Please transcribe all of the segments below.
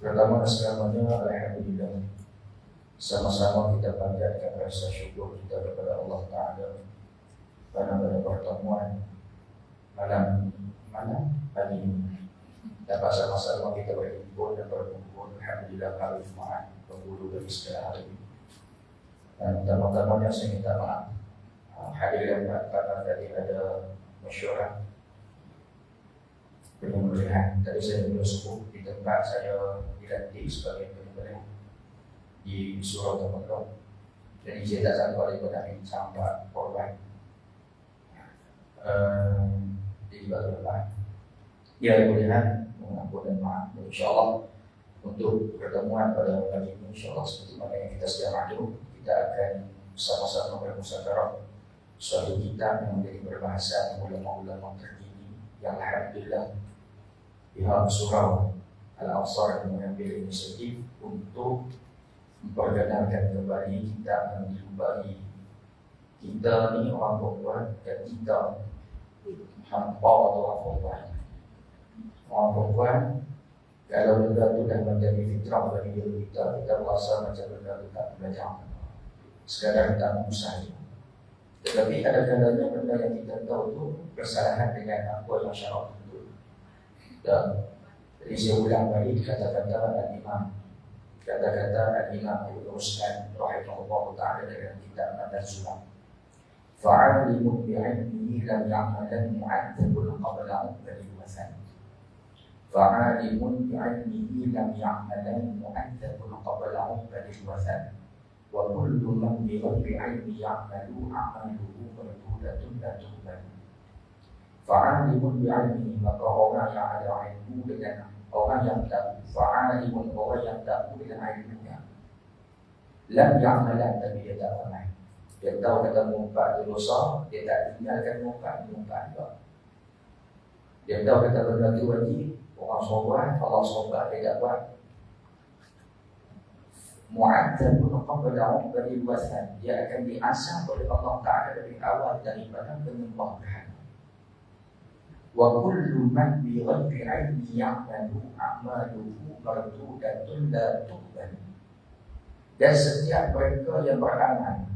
Pertama selamanya alhamdulillah, sama-sama kita panjatkan rasa syukur kita kepada Allah Ta'ala pada pertemuan malam pagi ini dapat sama-sama kita berhimpun dan berkumpul. Alhamdulillah hari Jumaat penghulu dari segala hari. Dan pertama-tamanya saya minta maaf hadirin karena tadi ada mesyuarat penyembelihan. Tadi saya belum subuh di tempat saya dilantik sebagai penyembelih di surau Tamakau. Jadi saya tak sangka daripada ini sampai korban di bawah. Ya, mudah-mudahan mengampun dan maaf. InsyaAllah untuk pertemuan pada pagi ini, InsyaAllah seperti mana yang kita sedia maklum, kita akan sama-sama bermusyawarah suatu kitab yang menjadi berbahasa ulama-ulama terkini yang alhamdulillah pihak surau Al-Ansar mengambil inisiatif untuk memperkenalkan kembali kitab yang dijumpai kita ni orang perempuan dan kita hampa atau orang perempuan. Orang perempuan kalau benda itu dah menjadi fitrah bagi diri kita, kita merasa macam benda itu tak belajar, sekadar kita mengusaha. Tetapi ada kalanya benda yang kita tahu itu bersalahan dengan apa yang syarat itu. Dan jadi saya ulang balik kata-kata Al-Imam Ibn Rusdan rahimahullah ta'ala dalam kitab An-Nazula. Fa'alimun bi'ilmihi lam ya'malan mu'adzabun qabla uqbali wasan. Fa'alimun bi'ilmihi lam ya'malan mu'adzabun qabla uqbali wasan. Wa kullu man bi'ilmi ya'malu a'maluhu mardudatun la tuqbal. Fa'alimun bi'ilmihi, maka orang yang ada ilmu dengan orang yang tahu. Fa'alimun, orang yang tahu dengan ilmunya. Lam ya'malan, tapi dia tak amal. Dia tahu kata mengumpat dosa, dia tak tinggalkan mengumpat juga. Dia tahu kata benda itu wajib, orang sobat, Allah sobat, dia tak buat. Mu'adzabun qabla uqbali wasan, dia akan diasah oleh Allah Ta'ala dari awal daripada penyembah berhala. Wa kullu man bi ghairi ilmi ya'malu a'maluhu mardudatun la tuqbal. Dan setiap mereka yang beramal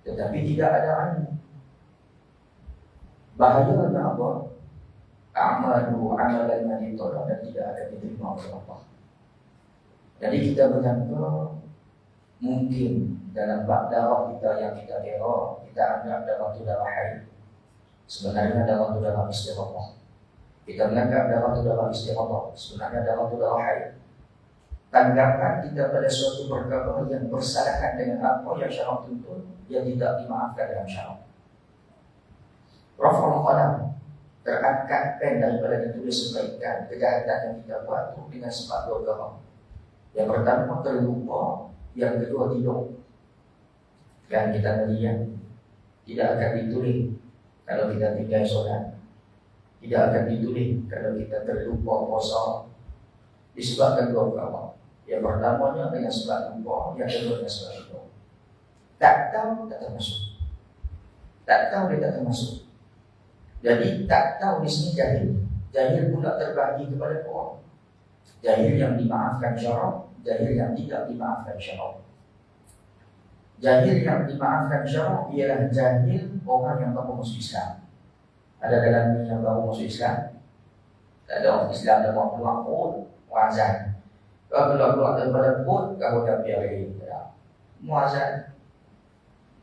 tetapi tidak ada ilmu, bahayanya apa? Amalan yang ditolak dan tidak akan diterima oleh Allah. Jadi kita menyangka mungkin dalam bab darah kita yang kita kira, kita anggap darah itu darah haid. Sebenarnya darah itu darah istihadah. Kita menganggap darah itu darah istihadah, sebenarnya darah itu darah haid. Tanggapan kita pada suatu perkara yang bersalahan dengan apa yang syarak tuntut, yang tidak dimaafkan dalam syarak. Rafa'ul qalam, terangkat pen daripada ditulis kebaikan, kejahatan yang kita buat itu dengan sebab dua perkara. Yang pertama terlupa, yang kedua tidur. Dan kita melihat tidak akan ditulis kalau kita tinggal solat, tidak akan ditulis kalau kita terlupa puasa, disebabkan dua perkara. Yang pertamanya dengan sebab lupa, yang kedua dengan sebab lupa. Tak tahu tak termasuk. Tak tahu dia tak termasuk. Jadi tak tahu di sini jahil. Jahil pula terbagi kepada orang. Jahil yang dimaafkan syarak, jahil yang tidak dimaafkan syarak. Jahil yang dimaafkan syarak ialah jahil orang yang baru masuk Islam. Ada dalam ni yang baru masuk Islam? Tak ada orang Islam dah buat keluar pun muazan. Kalau keluar daripada pun kau dah biarin muazan.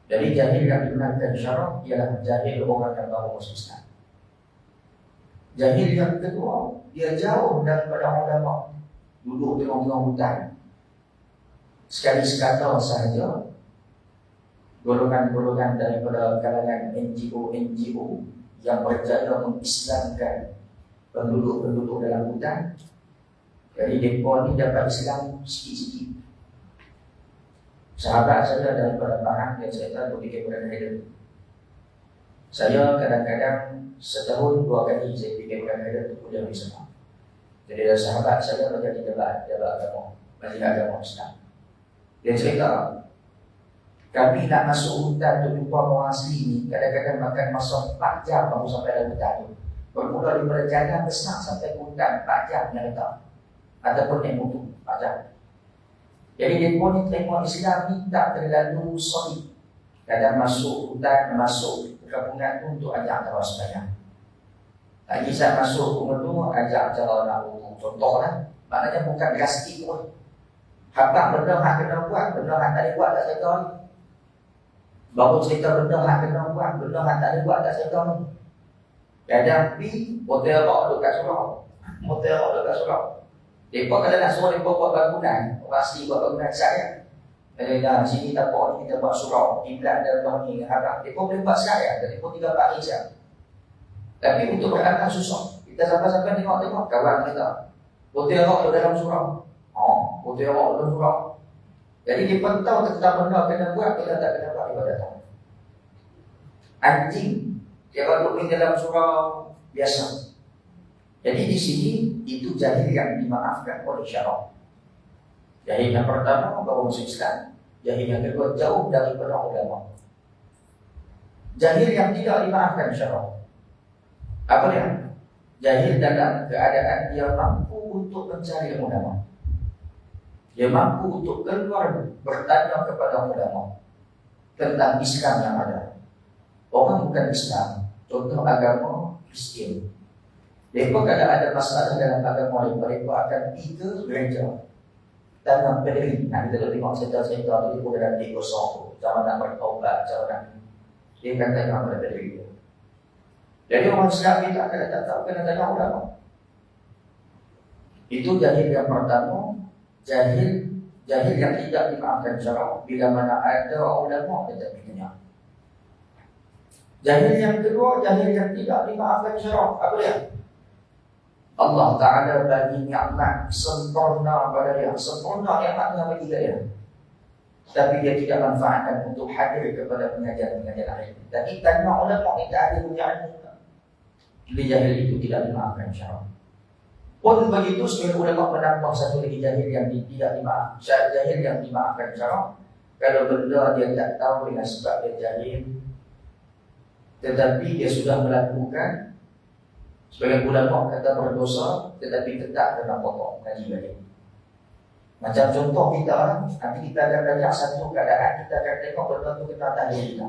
Jadi jahil yang dibenarkan syarak ialah jahil orang yang baru masuk Islam. Jahil yang kedua, dia jauh daripada ulama, duduk di tengah-tengah hutan. Sekali sekata sahaja golongan-golongan daripada kalangan NGO yang berjaya mengislamkan penduduk-penduduk dalam hutan. Jadi mereka ni dapat Islam sikit-sikit. Sahabat saya daripada Pahang yang saya tahu pergi kepada Haidar. Saya kadang-kadang setahun 2 kali saya pergi kepada Haidar untuk kuliah di sana. Jadi ada sahabat saya menjadi debat agama, majlis agama Islam. Dia cerita, kami nak masuk hutan untuk jumpa orang asli ni, kadang-kadang makan masa 4 jam baru sampai dalam hutan tu. Bermula daripada jalan besar sampai ke hutan 4 jam yang datang. ataupun naik motor. Macam. Jadi dia pun ni tengok Islam ni tak terlalu solid. Kadang masuk hutan, masuk perkampungan tu untuk ajak cara sembahyang. Lagi saya masuk rumah tu ajak cara nak contoh lah. Maknanya bukan drastik pun. Habang benda hak kena buat, benda hak tak boleh buat tak cerita ni. Baru cerita benda hak kena buat, benda hak tak boleh buat tak cerita ni. Kadang pergi, hotel rock duduk kat surau. Hotel rock duduk kat surau. Mereka kalau nak suruh mereka buat bangunan, orang asli buat bangunan saya. Kalau sini tak buat, kita buat surau. Kiblat dan bawah ni, harap. Mereka boleh buat saya, dan mereka 3 hari saja. Tapi untuk beranak susah. Kita sampai-sampai tengok-tengok kawan kita. Hotel rock duduk dalam surau. Hotel rock dalam surau. Jadi dia pun tahu tentang benda kena buat, kita tak kena buat, dia datang. Anjing, dia duduk dalam surau biasa. Jadi di sini itu jahil yang dimaafkan oleh syarak. Jahil yang pertama baru masuk Islam. Jahil yang kedua jauh daripada ulama. Jahil yang tidak dimaafkan syarak. Apa dia? Jahil dalam keadaan dia mampu untuk mencari ulama. Dia mampu untuk keluar bertanya kepada ulama tentang Islam yang ada. Orang bukan Islam, contoh agama Kristian. Mereka kalau ada masalah dalam agama mereka akan pergi ke gereja tanam pederi. Nah, kita tengok cerita-cerita tu di dalam Deko Song, cara nak bertaubat, cara nak dia akan tanya kepada pederi. Jadi orang Islam kita akan tak tahu kena tanya ulama. Itu jahil yang pertama, jahil yang tidak dimaafkan syarak. Bila mana ada ulama kita tanya. Jahil yang kedua, jahil yang tidak dimaafkan syarak. Apa dia? Allah Ta'ala bagi nikmat sempurna pada dia. Sempurna nikmat yang bagi dia. Tapi dia tidak manfaatkan untuk hadir kepada pengajian-pengajian lain. Tapi tanya ulama kita ada punya ilmu. Jadi jahil itu tidak dimaafkan syarak. Pun begitu sebagai ulama menambah satu lagi jahil yang tidak dimaafkan. Jahil yang dimaafkan syarak. Kalau benda dia tak tahu dengan sebab dia jahil, tetapi dia sudah melakukan, sebagai ulama kata berdosa, tetapi tetap kena potong gaji balik. Macam contoh kita, nanti kita akan belajar satu keadaan, kita akan tengok benda tu kita tahlil kita.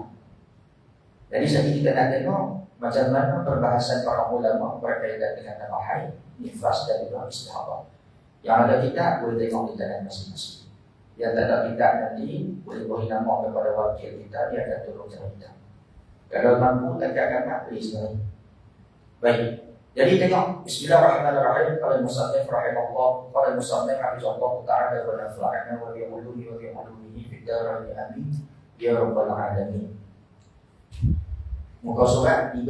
Jadi sekali kita nak tengok macam mana perbahasan para ulama berkaitan dengan nama haid, nifas dan juga istihadah. Yang ada kita boleh tengok di dalam masing-masing. Yang tak ada kita nanti boleh beri nama kepada wakil kita, dia akan tolong cara kita. Kalau mampu tak akan boleh sebenarnya. Baik. Jadi tengok bismillahirrahmanirrahim. Qala al-musannif rahimahullah, qala al-musannif hafizahullah ta'ala wa nafa'ana wa bi ulumihi fid darain amin ya rabbal alamin. Muka surat 3.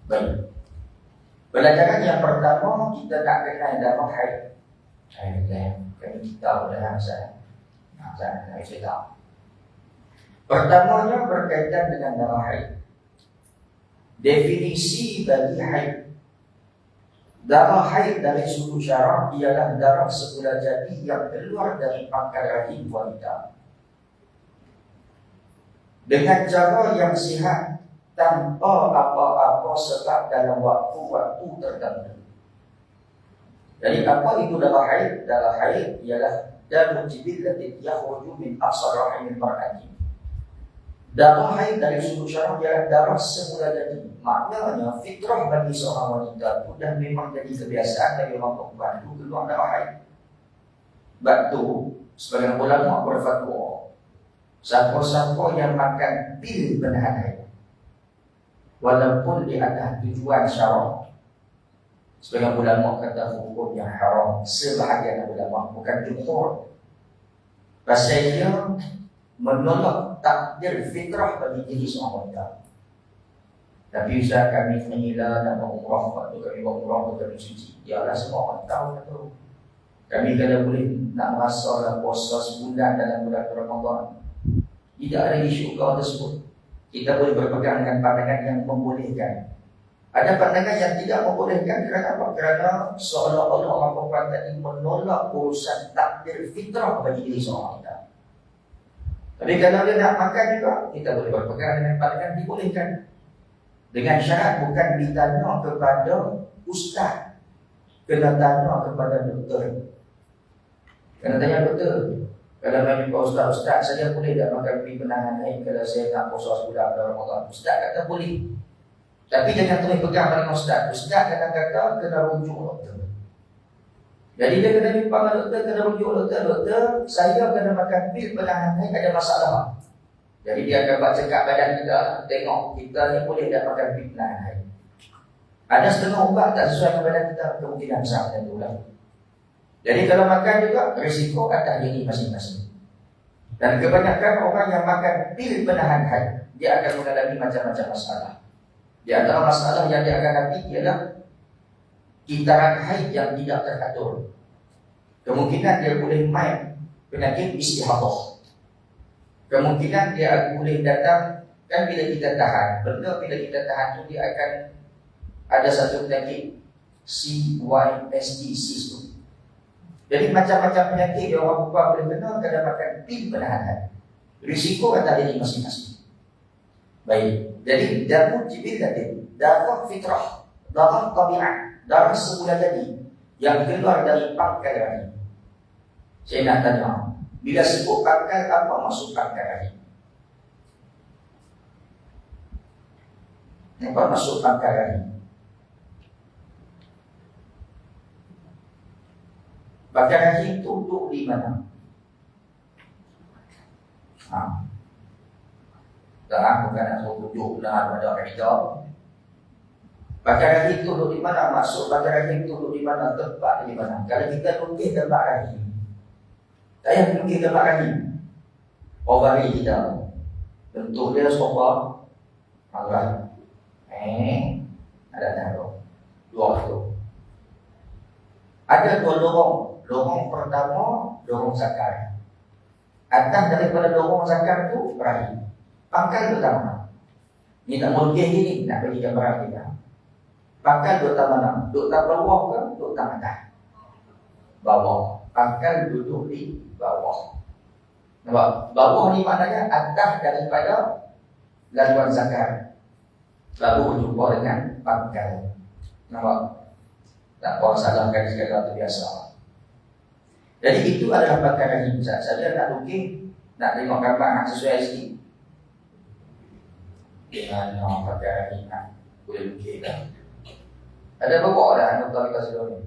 Baik. Pelajaran yang pertama kita nak kenal nama haid. Kami kita dah saya. Saya cerita. Pertamanya berkaitan dengan nama haid. Definisi bagi haid. Darah haid dari sudut syarak ialah darah semula jadi yang keluar dari pangkal rahim wanita dengan cara yang sihat tanpa apa-apa sebab dalam waktu-waktu tertentu. Jadi apa itu darah haid? Darah haid ialah darah jibillatin yakhruju min aqsar rahimil mar'ati. Darah haid dari sudut syarak ialah darah semula jadi. Maknanya fitrah bagi seorang wanita itu dan memang jadi kebiasaan dari orang perempuan itu keluar darah haid. Sebab itu sebagian ulama berfatwa, siapa-siapa yang makan pil penahan haid walaupun di atas tujuan syarak, sebagian ulama kata hukum yang haram. Sebahagian ulama, bukan jumhur, pasal dia menolak takdir fitrah bagi diri seorang wanita. Tapi Ustaz, kami mengira nak berumrah, waktu kami berumrah untuk kami suci. Yalah, semua orang tahu tu. Kami kalau boleh nak merasa dalam puasa sebulan dalam bulan Ramadan, tidak ada isu kau tersebut. Kita boleh berpegang dengan pandangan yang membolehkan. Ada pandangan yang tidak membolehkan. Kerana apa? Kerana seolah-olah orang perempuan tadi menolak urusan takdir fitrah bagi diri seorang wanita. Tapi kalau dia nak makan juga, kita boleh berpegang dengan pandangan dibolehkan. Dengan syarat bukan ditanya kepada ustaz. kena tanya kepada doktor. Kena tanya doktor. Kalau main jumpa ustaz, saya boleh tak makan pil penahan haid kalau saya nak puasa sebulan dalam Ramadan? Ustaz kata boleh. Tapi jangan terus pegang dengan ustaz. Ustaz kadang-kadang kena rujuk doktor. Jadi dia kena jumpa dengan doktor, kena rujuk doktor. Doktor, saya kena makan pil penahan haid, ada masalah. Jadi dia akan buat cekak badan kita, tengok kita ni boleh tak makan pil penahan haid. Ada setengah ubat tak sesuai dengan badan kita, kemungkinan besar macam tu lah. Jadi kalau makan juga, risiko atas diri masing-masing. Dan kebanyakan orang yang makan pil penahan haid, dia akan mengalami macam-macam masalah. Di antara masalah yang dia akan hadapi ialah kitaran haid yang tidak teratur. Kemungkinan dia boleh main penyakit istihadah. Kemungkinan dia boleh datang, kan bila kita tahan, benda bila kita tahan tu dia akan ada satu penyakit CYST, cyst. Jadi macam-macam penyakit yang orang perempuan boleh kena kalau makan pil penahan haid. Risiko atas diri masing-masing. Baik. Jadi darah jibilatin, darah fitrah, darah tabiat, darah semula jadi yang keluar dari pangkal rahim. Saya nak tanya, bila sebut pangkal, apa maksud pangkal rahim? Apa maksud pangkal rahim? Pangkal rahim itu duduk di mana? Tak, bukan nak suruh tunjuk lah pada orang hijau. Pangkal rahim itu duduk di mana? Maksud pangkal rahim itu duduk di mana? Tempat di mana? Kalau kita lukis tempat rahim, saya lukis tempat rahim, ovari kita, bentuk dia sopa, marah, ada taruh, dua tu. Ada dua lorong. Lorong pertama, lorong zakar. Atas daripada lorong zakar itu rahim. Pangkal itu tak mana? Ni tak mungkin gini, nak bagi gambaran kita. Pangkal itu tak mana? Duduk tak bawah ke? Duduk tak atas? Bawah. Pangkal duduk di bawah. Nampak? Bawah ni maknanya atas daripada laluan zakar. Lalu berjumpa dengan pangkal. Nampak? Tak apa, salahkan segala itu biasa. Jadi itu adalah pangkal rahim. Saya nak lukis, nak tengok gambar, nak sesuai sikit. Dengan pangkal rahim, boleh lukis kan. Ada bawa dah anak tali kasih ni.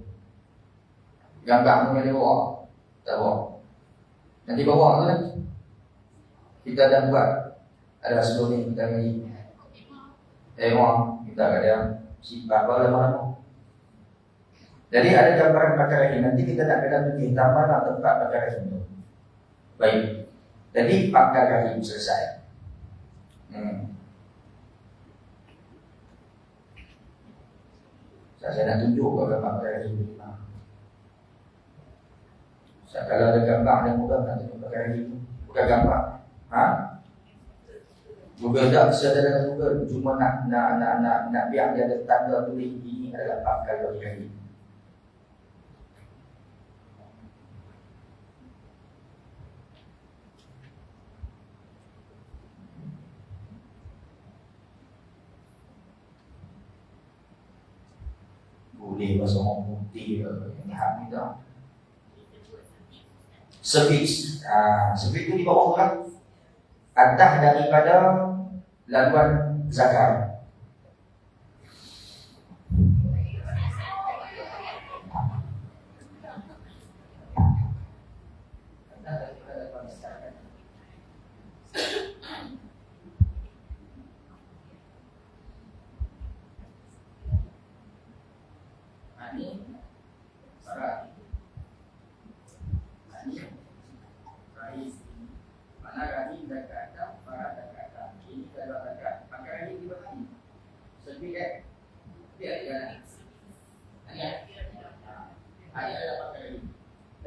Gambar mungkin dia bawa. Tak bawa. Nanti bawa tu kan. Kita dah buat. Ada sebelum ni kita lagi. Tengok kita ada sifat lama-lama. Jadi ada gambaran pangkal rahim. Nanti kita nak kena lukis mana tempat pangkal rahim tu. Baik. Jadi pangkal rahim selesai. Saya nak tunjuk kepada pangkal rahim ni. Kalau ada gambar yang mudah nak tunjuk pangkal rahim. Bukan gambar. Google tak, saya dalam Google cuma nak biar dia ada tanda tulis ini adalah pangkal rahim. Boleh bahasa orang putih yang hamil dah. Cervix. Cervix itu di bawah kan? Atas daripada laluan zakar.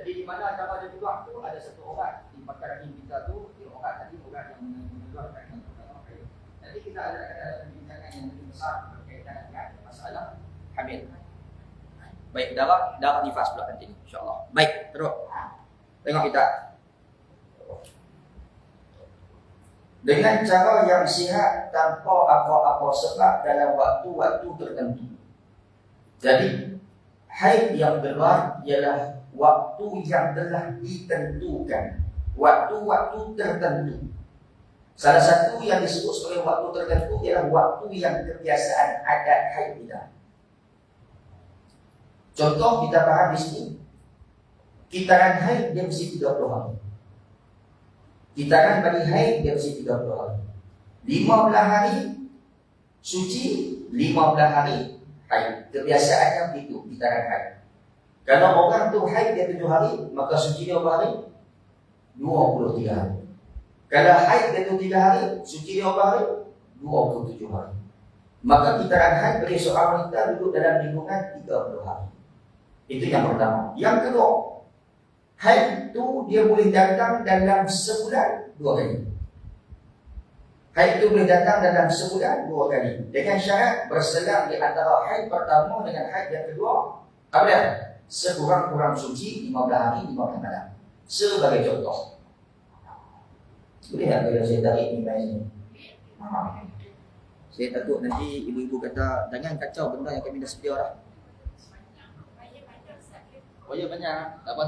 Jadi di mana cara dia keluar tu ada satu orat di pangkal rahim kita tu, di orat tadi orat yang mengeluarkan. Jadi kita ada perbincangan yang lebih besar berkaitan dengan masalah hamil. Baik, darah nifas pula nanti insya-Allah. Baik, terus. Tengok kita. Dengan cara yang sihat tanpa apa-apa sebab dalam waktu-waktu tertentu. Jadi Haid yang keluar ialah waktu yang telah ditentukan, waktu-waktu tertentu. Salah satu yang disebut sebagai waktu tertentu ialah waktu yang kebiasaan adat haid kita. Contoh kita faham di sini, kitaran haid dia mesti 30 hari. Kitaran bagi haid dia mesti 30 hari. 15 hari suci, 15 hari haid. Kebiasaannya begitu kitaran haid. Kalau orang tu haid dia 7 hari, maka suci dia berapa hari? 23 hari. Kalau haid dia 3 hari, suci dia berapa hari? 27 hari. Maka kitaran haid bagi seorang wanita duduk dalam lingkungan 30 hari. Itu yang pertama. Yang kedua, haid itu dia boleh datang dalam sebulan 2 kali. Haid itu boleh datang dalam sebulan 2 kali. Dengan syarat berselang di antara haid pertama dengan haid yang kedua. Apa dia? Sekurang-kurang suci 15 hari 15 malam. Sebagai contoh. Boleh tak kalau saya tarik ni main ni? Saya takut nanti ibu-ibu kata jangan kacau benda yang kami dah sedia lah. Oh ya banyak. Tak apa.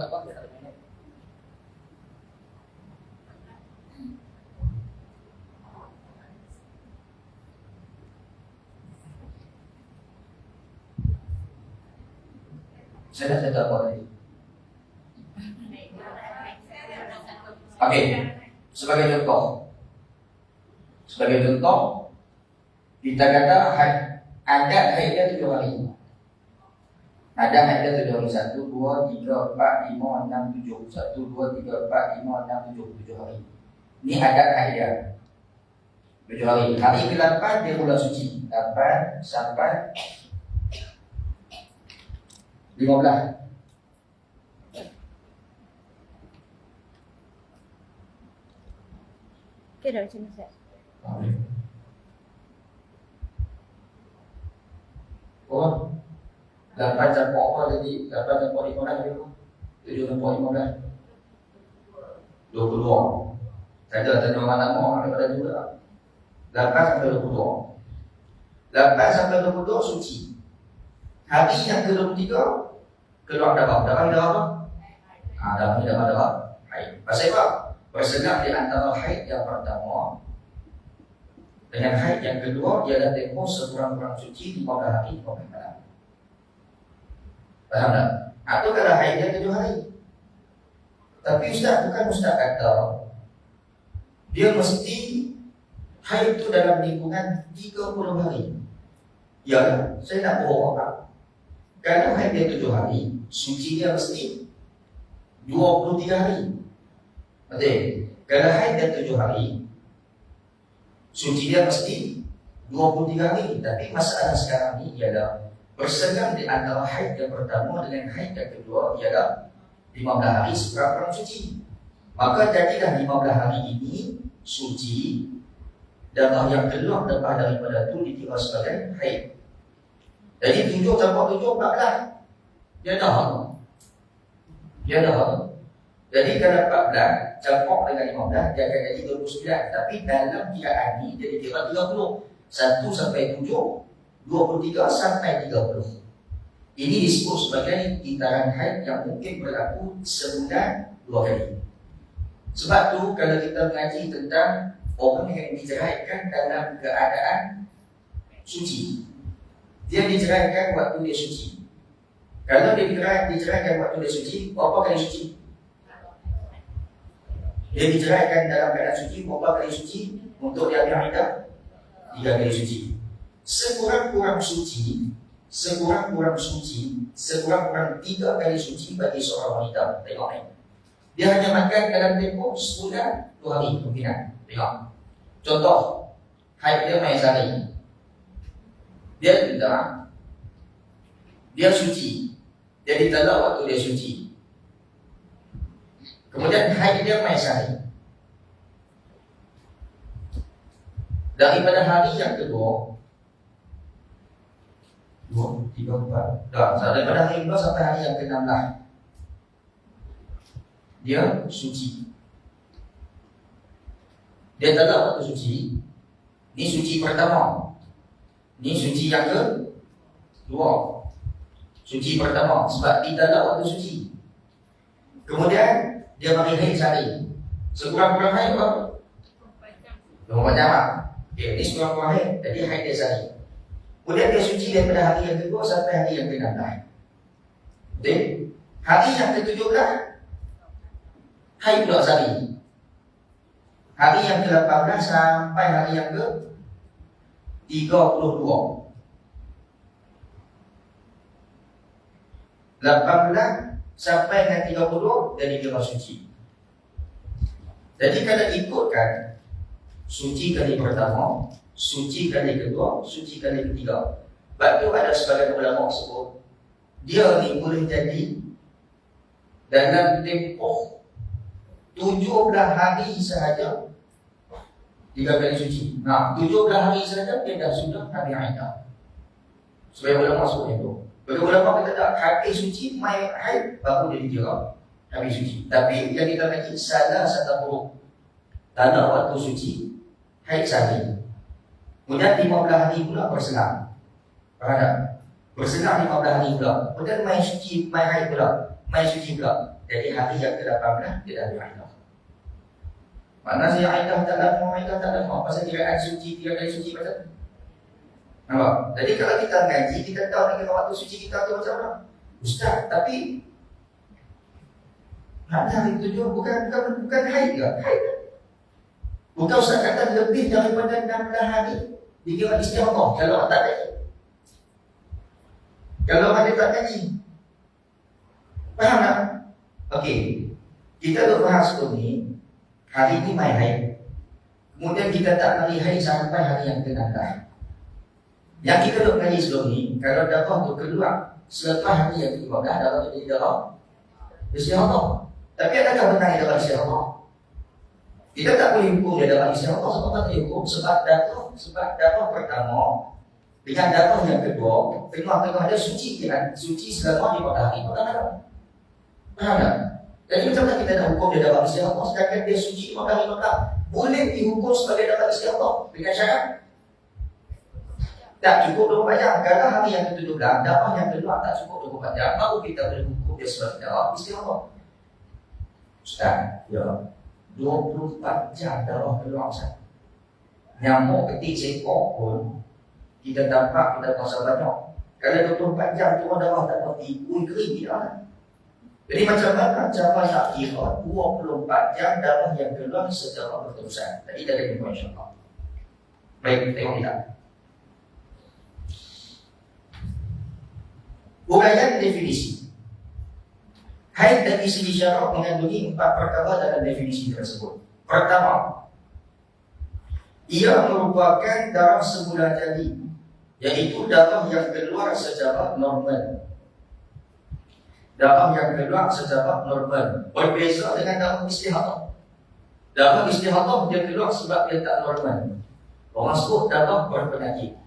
Saya tak apa tadi. Okey. Sebagai contoh, kita kata ada haidnya 7 hari. Ada haidnya 7 hari. 1, 2, 3, 4, 5, 6, 7. 1, 2, 3, 4, 5, 6, 7 hari. Ini ada haidnya 7 hari. Hari ke-8 dia mula suci. 8 sampai 15. Okey dah macam ni Ustaz. Oh, 8 sampai apa jadi? 8 sampai 15 dia. 7 sampai 15. 22. Saya tanya orang lama daripada juga. 8 sampai 22. 8 sampai 22 suci. Hari yang ke-23 keluar darah. Darah apa? Darah ni darah haid. Pasal apa? Berselang di antara haid yang pertama dengan haid yang kedua ialah tempoh sekurang-kurang suci 15 hari 15 malam. Faham tak? Atau kalau haidnya 7 hari. Tapi bukan Ustaz kata dia mesti haid itu dalam lingkungan 30 hari. Ya, saya nak bohong apa? Kalau haid dia 7 hari, suci dia mesti 23 hari. Betul? Kalau haid dia 7 hari, suci dia mesti 23 hari. Tapi masalah sekarang ni ialah berselang di antara haid yang pertama dengan haid yang kedua ialah 15 hari sekurang-kurang suci. Maka jadilah 15 hari ini suci, darah yang keluar daripada itu dikira sebagai haid. Jadi 7 tambah 7 14. Dia dah. Jadi kalau 14 campur dengan 15 dia akan jadi 29. Tapi dalam kiraan ni jadi kira 30. 1 sampai 7, 23 sampai 30. Ini disebut sebagai kitaran haid yang mungkin berlaku sebulan 2 kali. Sebab tu kalau kita mengaji tentang orang yang diceraikan dalam keadaan suci, dia diceraikan waktu dia suci. Kalau dia diceraikan waktu dia suci, berapa kali suci? Dia diceraikan dalam keadaan suci, berapa kali suci? Untuk dia ambil iddah 3 kali suci. Sekurang-kurang 3 kali suci bagi seorang wanita. Tengok ni. Dia hanya makan dalam tempoh sebulan 2 hari kemungkinan. Tengok. Contoh, haid dia main sehari. Dia tidak. Dia suci. Dia ditalak waktu dia suci. Kemudian haid dia main sehari. Daripada hari yang kedua 2, 3, 4 daripada hari kedua sampai hari yang ke-16 dia suci. Dia tak tahu waktu suci. Ni suci pertama, ni suci yang kedua. Suci pertama sebab di dalam waktu suci. Kemudian dia bagi haid sehari. Sekurang-kurang haid berapa? 24 jam lah. Okay, ini sekurang-kurang haid. Jadi haid dia sehari. Kemudian dia suci daripada hari yang kedua sampai hari yang ke-16. Betul? Hari yang ke-17 haid pula sehari. Hari yang ke-18 sampai hari yang ke-32. 18 sampai dengan 32 jadi dia suci. Jadi kalau ikutkan suci kali pertama, suci kali kedua, suci kali ketiga. Sebab tu ada sebagian ulama sebut dia ni boleh jadi dalam tempoh 17 hari sahaja 3 kali suci. Nah, 17 hari sahaja dia dah sudah hari Aidah. Sebagai ulama sebut itu. Bagi ulama kata tak, habis suci mai haid baru dia dikira habis suci. Tapi yang kita kaji salah satu huruf tanda waktu suci haid sehari. Kemudian 15 hari pula berselang. Faham tak? Berselang 15 hari pula. Kemudian mai suci, mai haid pula, mai suci pula. Jadi hari yang ke-18 dia dah Aidah. Mana saya Aidah tak lama, Aidah tak lama. Pasal kiraan suci 3 kali suci pasal. Nampak? Jadi kalau kita ngaji, kita tahu ni waktu suci kita tu macam mana. Ustaz, tapi hari tujuh bukan haid ke? Haid. Bukan Ustaz kata lebih daripada 16 hari dikira istighfar kalau tak ngaji. Kalau ada tak ngaji. Faham tak? Okey. Kita dah faham sebelum ni, hari ni mai haid. Kemudian kita tak mari haid sampai hari yang ke-16. Yang kita duk kaji sebelum ni, kalau darah tu keluar selepas hari yang ke-15, darah tu jadi darah istihadah. Tapi adakah benar darah istihadah? Kita tak boleh hukum dia darah istihadah. Sebab apa tak hukum? Sebab darah pertama dengan darah yang kedua, tengah-tengah dia suci kan? Suci selama 4 hari, 4 hari. Faham tak? Jadi macam mana kita nak hukum dia darah istihadah sedangkan dia suci 4 hari, 4 hari? Boleh dihukum sebagai darah istihadah dengan syarat tak cukup 24 jam. Kalau hari yang ke-17 darah yang keluar tak cukup 24 jam, baru kita boleh hukum dia sebagai darah istihadah. Ustaz, ya 24 jam darah keluar Ustaz. Nyamuk ketik seekor pun kita nampak, kita rasa banyak. Kalau 24 jam tu darah tak mati, kering tidak. Jadi macam mana cara nak kira 24 jam darah yang keluar secara berterusan. Tadi dah ada info insyaAllah. Baik, tengok kita. Uraian definisi. Haid dari segi syarak mengandungi 4 perkara dalam definisi tersebut. Pertama, ia merupakan darah semula jadi, iaitu darah yang keluar secara normal. Darah yang keluar secara normal berbeza dengan darah istihadah. Darah istihadah dia keluar sebab dia tak normal. Orang sebut darah berpenyakit.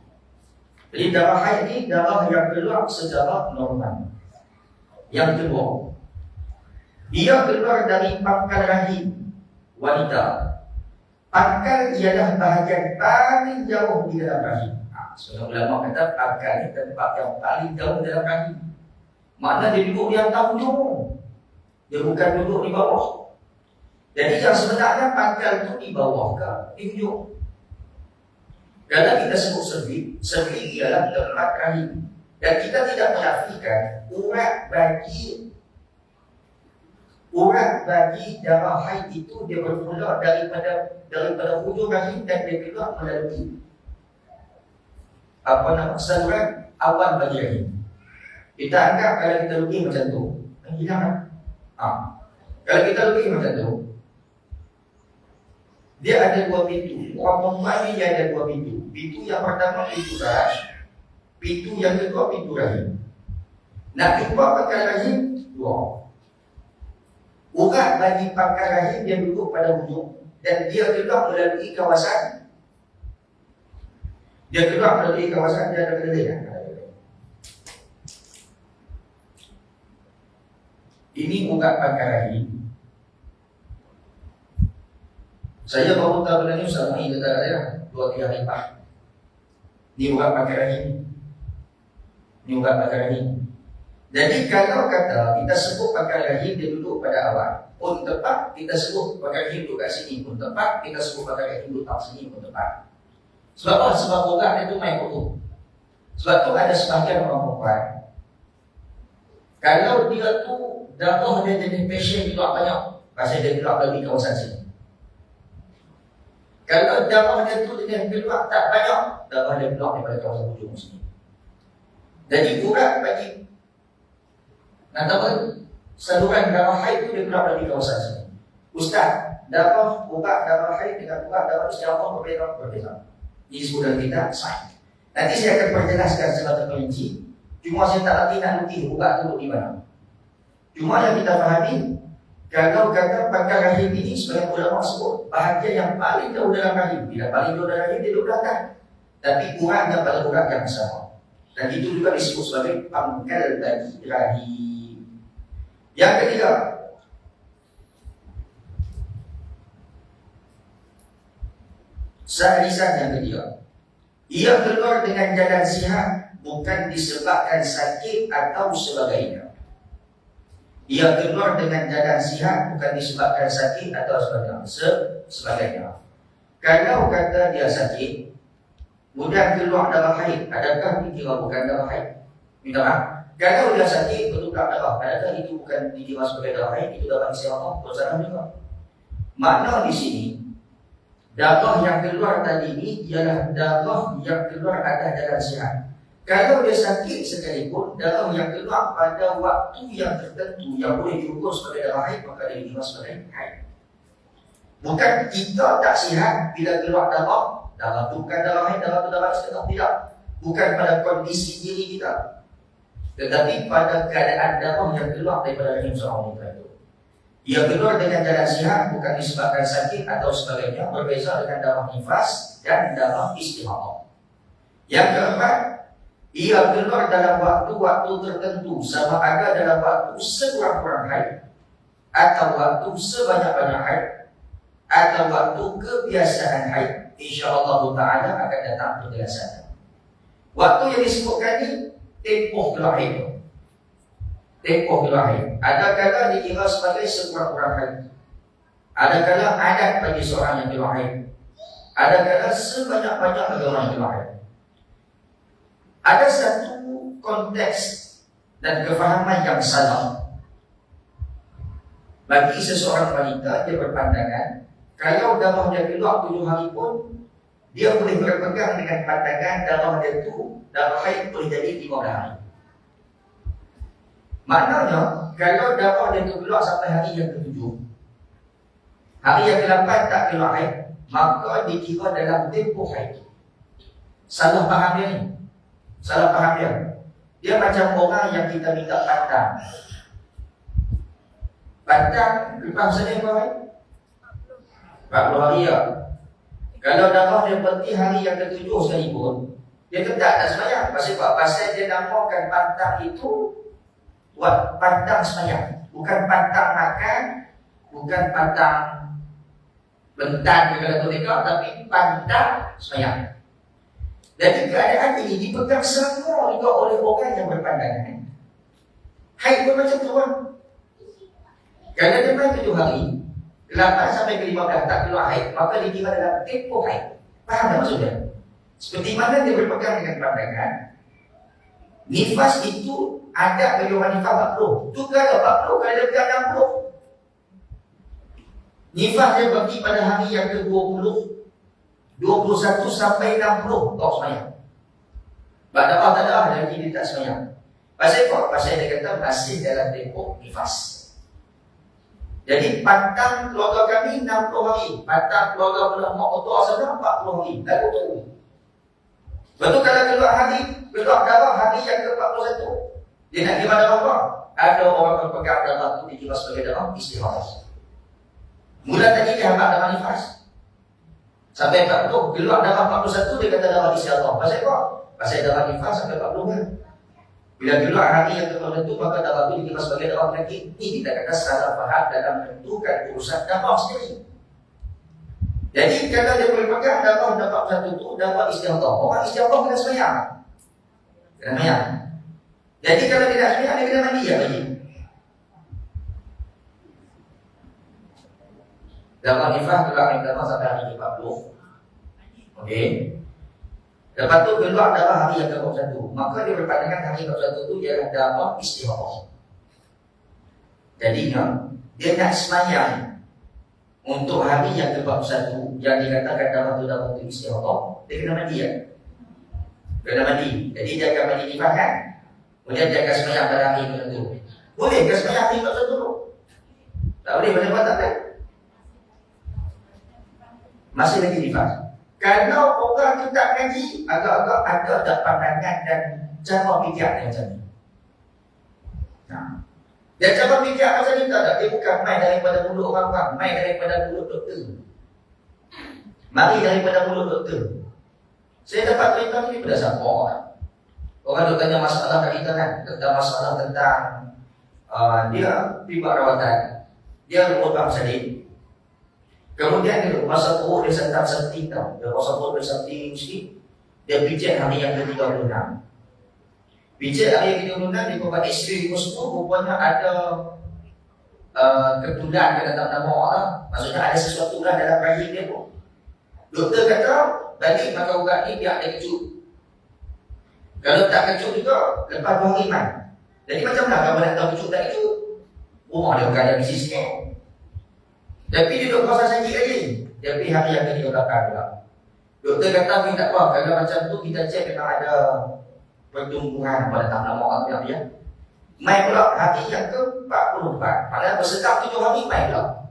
Jadi darah haid ni darah yang keluar secara normal. Yang kedua, dia keluar dari pangkal rahim wanita. Pangkal ialah bahagian paling jauh di dalam rahim. Seorang ulama kata pangkal ni tempat yang paling jauh dalam rahim. Makna dia duduk di atas hujung. Dia bukan duduk di bawah. Jadi yang sebenarnya pangkal tu di bawah ke di hujung. Kalau kita sebut servis ialah tempat rahim. Dan kita tidak menafikan urat bagi darah haid itu dia bermula daripada hujung rahim dan dia keluar melalui saluran awal bagi rahim. Kita anggap kalau kita lukis macam tu, hilang kan? Kalau kita lukis macam tu, dia ada 2 pintu. Orang memahami dia ada 2 pintu. Pintu yang pertama pintu rahim, pintu yang kedua pintu rahim. Nak keluar pangkal rahim 2. Urat bagi pangkal rahim dia duduk pada hujung dan dia keluar melalui kawasan. Dia ada kelelih. Ini urat pangkal rahim. Saya baru tahu benda ni Ustaz ni kata dia 2-3 hari lepas. Ni urat pangkal rahim. Jadi kalau kata kita sebut pakai rahim dia duduk pada awal pun tepat, kita sebut pakai rahim duduk kat sini pun tepat, kita sebut pakai rahim duduk kat sini pun tepat. Sebab apa? Sebab urat dia tu main kotor. Sebab tu ada sebahagian orang perempuan, kalau dia tu darah dia jadi passion keluar banyak, pasal dia keluar dari kawasan sini. Kalau darah dia tu dia keluar tak banyak, darah dia keluar daripada kawasan hujung sini. Jadi urat bagi nak tahu saluran darah haid tu dia keluar dari kawasan sini. Ustaz, urat darah haid dengan urat darah istiadah berbeza. Ini disebut dalam kitab sains. Nanti saya akan perjelaskan secara terperinci. Cuma saya tak lagi nak lukis urat tu di mana. Cuma yang kita fahami, kalau kata pakai rahim ini sebagai ulama sebut bahagian yang paling jauh dalam rahim. Bila paling jauh dalam rahim dia duduk belakang. Tapi uratnya pada urat yang sama. Dan itu juga disebut sebagai pangkal bagi rahim. Yang ketiga, sahrisan yang ketiga, ia keluar dengan jalan sihat bukan disebabkan sakit atau sebagainya. Ia keluar dengan jalan sihat bukan disebabkan sakit atau sebagainya. Kalau kata dia sakit, kemudian keluar darah haid, adakah dikira bukan darah haid? Minta maaf. Kalau dia sakit, bertukar darah, adakah itu bukan dikira sebagai darah haid? Itu darah istiadah, bersalah juga. Makna di sini, darah yang keluar tadi ini ialah darah yang keluar atas jalan sihat. Kalau dia sakit sekalipun, darah yang keluar pada waktu yang tertentu yang boleh diukur sebagai darah haid, maka dia dikira sebagai haid. Bukan kita tak sihat bila keluar darah tu bukan darah haid, darah tu darah istiadah, tidak. Bukan pada kondisi diri kita, tetapi pada keadaan darah yang keluar daripada rahim seorang wanita itu. Ia keluar dengan jalan sihat bukan disebabkan sakit atau sebagainya, berbeza dengan darah nifas dan darah istihadah. Yang keempat, ia keluar dalam waktu-waktu tertentu, sama ada dalam waktu sekurang-kurang haid, atau waktu sebanyak-banyak haid, atau waktu kebiasaan haid. InsyaAllah ta'ala akan datang penjelasannya. Waktu yang disebutkan ini tempoh keluar haid. Tempoh keluar haid. Adakala dikira sebagai sekurang-kurang haid, adakala adat bagi seorang yang keluar haid, adakala sebanyak-banyak bagi orang yang keluar haid. Ada satu konteks dan kefahaman yang salah bagi seseorang wanita. Dia berpandangan kalau darah dia keluar 7 hari pun dia boleh berpegang dengan pandangan darah dia tu, darah haid boleh jadi 15 hari. Maknanya kalau darah dia tu keluar sampai hari yang ke-7, hari yang ke-8 tak keluar haid, maka dikira dalam tempoh haid. Salah faham dia ni. Salah faham dia. Dia macam orang yang kita minta pantang. Pantang lepas Senin berapa? 40 hari ya. Kalau darah dia berhenti hari yang ke-7 sekalipun, dia tetap tak sembahyang. Pasal dia namakan pantang itu buat pantang sembahyang. Bukan pantang makan, bukan pantang bentan kalau tu mereka, tapi pantang sembahyang. Jadi keadaan ini dipegang semua juga oleh orang yang berpandangan haid pun macam tu kan. Kalau dia main 7 hari, 8 sampai ke 15 tak keluar haid, maka dikira dalam tempoh haid. Faham tak maksudnya? Seperti mana dia berpegang dengan pandangan nifas itu ada bagi orang nifas 40. Tu kalau 40, kalau dia pegang 60. Nifas dia bagi pada hari yang ke-20, 21 sampai 60 tak semayang. Sebab darah tak ada, jadi dia tak semayang. Pasal apa? Pasal dia kata masih dalam tempoh nifas. Jadi pantang keluarga kami 60 hari, pantang keluarga pula mak otor sana 40 hari. Lagu tu. Betul kalau keluar hari, keluar darah hari yang ke-41, dia nak kira darah apa? Ada orang berpegang darah tu dikira sebagai darah istihadah. Mula tadi dia hambat darah nifas. Sampai 40, keluar darah 41 dia kata darah istihadah. Pasal apa? Pasal darah nifas sampai 40 kan. Bila keluar hari yang tertentu, maka darah itu dikira sebagai darah penyakit. Ini kita kata salah faham dalam menentukan urusan darah sendiri. Jadi kalau dia boleh pegang darah 41 itu darah istihadah. Orang istihadah kena sembahyang. Kena sembahyang. Jadi kalau dia nak sembahyang, dia kena mandi ya lagi. Dalam ifah keluar air darah sampai hari 40. Okey. Lepas tu keluar darah hari yang ke-41. Maka dia berpandangan hari ke-41 tu dia ada apa? Istirahat. Jadi dia nak sembahyang untuk hari yang ke-41 yang dikatakan darah tu dah waktu istirahat, dia kena mandi ya. Kena mandi. Jadi dia akan mandi ifah kan? Kemudian dia akan sembahyang pada hari ke-41. Boleh ke sembahyang hari ke-41 tu? Tak boleh, boleh buat tak kan? Masih lagi ifah. Kalau orang tu tak ngaji, agak-agak ada pandangan dan cara fikir macam ni. Dan cara fikir macam ni tak ada. Dia bukan main daripada mulut orang-orang, main daripada mulut doktor. Mari daripada mulut doktor. Saya dapat cerita ni pada siapa orang. Orang tu tanya masalah kat kita kan, tentang masalah tentang dia tiba rawatan. Dia berubah sedih. Kemudian dia masa perut dia sentak-sentik tau. Dia masa perut dia sentik sikit. Dia pijat hari yang ke-36. Pijat hari yang ke-36 dia buat X-ray dia semua. Rupanya ada ketulan ke dalam nama orang. Maksudnya ada sesuatu lah dalam rahim dia tu. Doktor kata balik makan ubat ni biar dia kecut. Kalau tak kecut juga lepas 2 hari mai. Jadi macam mana kalau nak tahu kecut tak kecut? Rumah dia bukan ada bisnis sikit. Tapi dia duduk puasa sakit lagi. Dia pergi hari yang ke-38 pula. Doktor kata ni tak apa. Kalau macam tu kita cek memang ada pertumbuhan pada tahap nama orang dia. Mai pula hari yang ke-44. Maknanya bersedap 7 hari mai pula.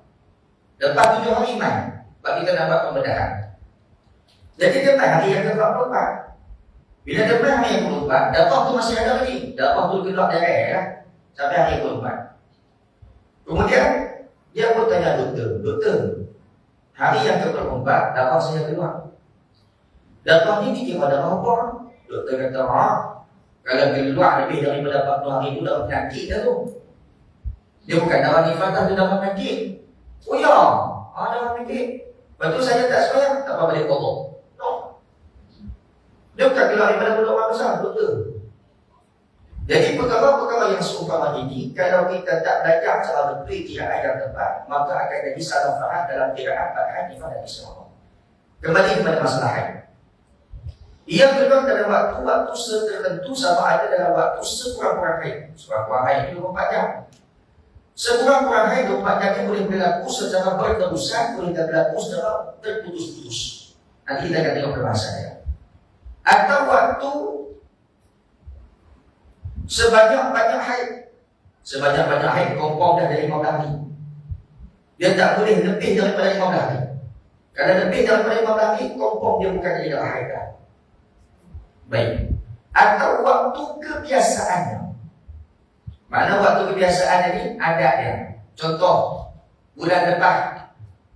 Lepas 7 hari mai, sebab kita nak buat pembedahan. Jadi dia mai hari yang ke-44. Bila dia mai hari yang ke-44, darah tu masih ada lagi. Darah tu keluar darah lah. Sampai hari yang ke-44. Kemudian dia pun tanya doktor, hari yang ke-44 darah saya keluar. Darah ni dikira darah apa? Doktor kata, kalau keluar lebih daripada 40 hari itu darah penyakit dah tu. Dia bukan darah nifas, tu darah penyakit. Oh ya, darah penyakit. Lepas tu saya tak sembahyang, tak apa balik kotor. No. Dia bukan keluar daripada mulut orang besar, doktor. Jadi perkara-perkara yang seumpama ini, kalau kita tak belajar cara betul kiraan yang tepat, maka akan jadi salah faham dalam kiraan pada nifas dan istirahat. Kembali kepada masalah haid. Ia keluar dalam waktu tertentu sama ada dalam waktu sekurang-kurang haid. Sekurang-kurang haid itu 24 jam. Sekurang-kurang haid 24 jam ini boleh berlaku secara berterusan, boleh berlaku secara terputus-putus. Nanti kita akan tengok perbahasannya. Atau waktu sebanyak-banyak haid. Sebanyak-banyak haid kompon dah dari 15 hari. Dia tak boleh lebih daripada 15 hari. Kalau lebih daripada 15 hari, kompon dia bukan jadi darah haid dah. Baik. Atau waktu kebiasaannya. Mana waktu kebiasaan ini ada dia. Contoh, bulan lepas.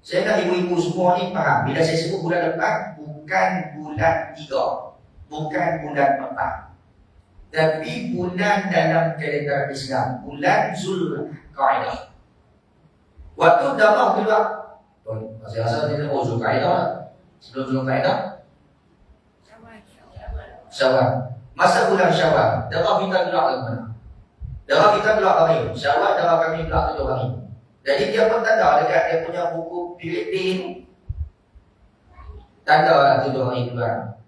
Saya nak ibu-ibu semua ni faham. Bila saya sebut bulan lepas, bukan bulan 3. Bukan bulan 4. Tapi bulan dalam kalender Islam, bulan Zulqa'dah. Waktu darah keluar, saya rasa dia nak Zulqa'dah. Sebelum Zulqa'dah Syawal. Masa bulan Syawal, darah kita keluar ke mana? Darah kita keluar hari. Syawal darah kami keluar 7 hari. Jadi dia pun tanda dekat dia punya buku Pilih tanda lah 7 hari keluar.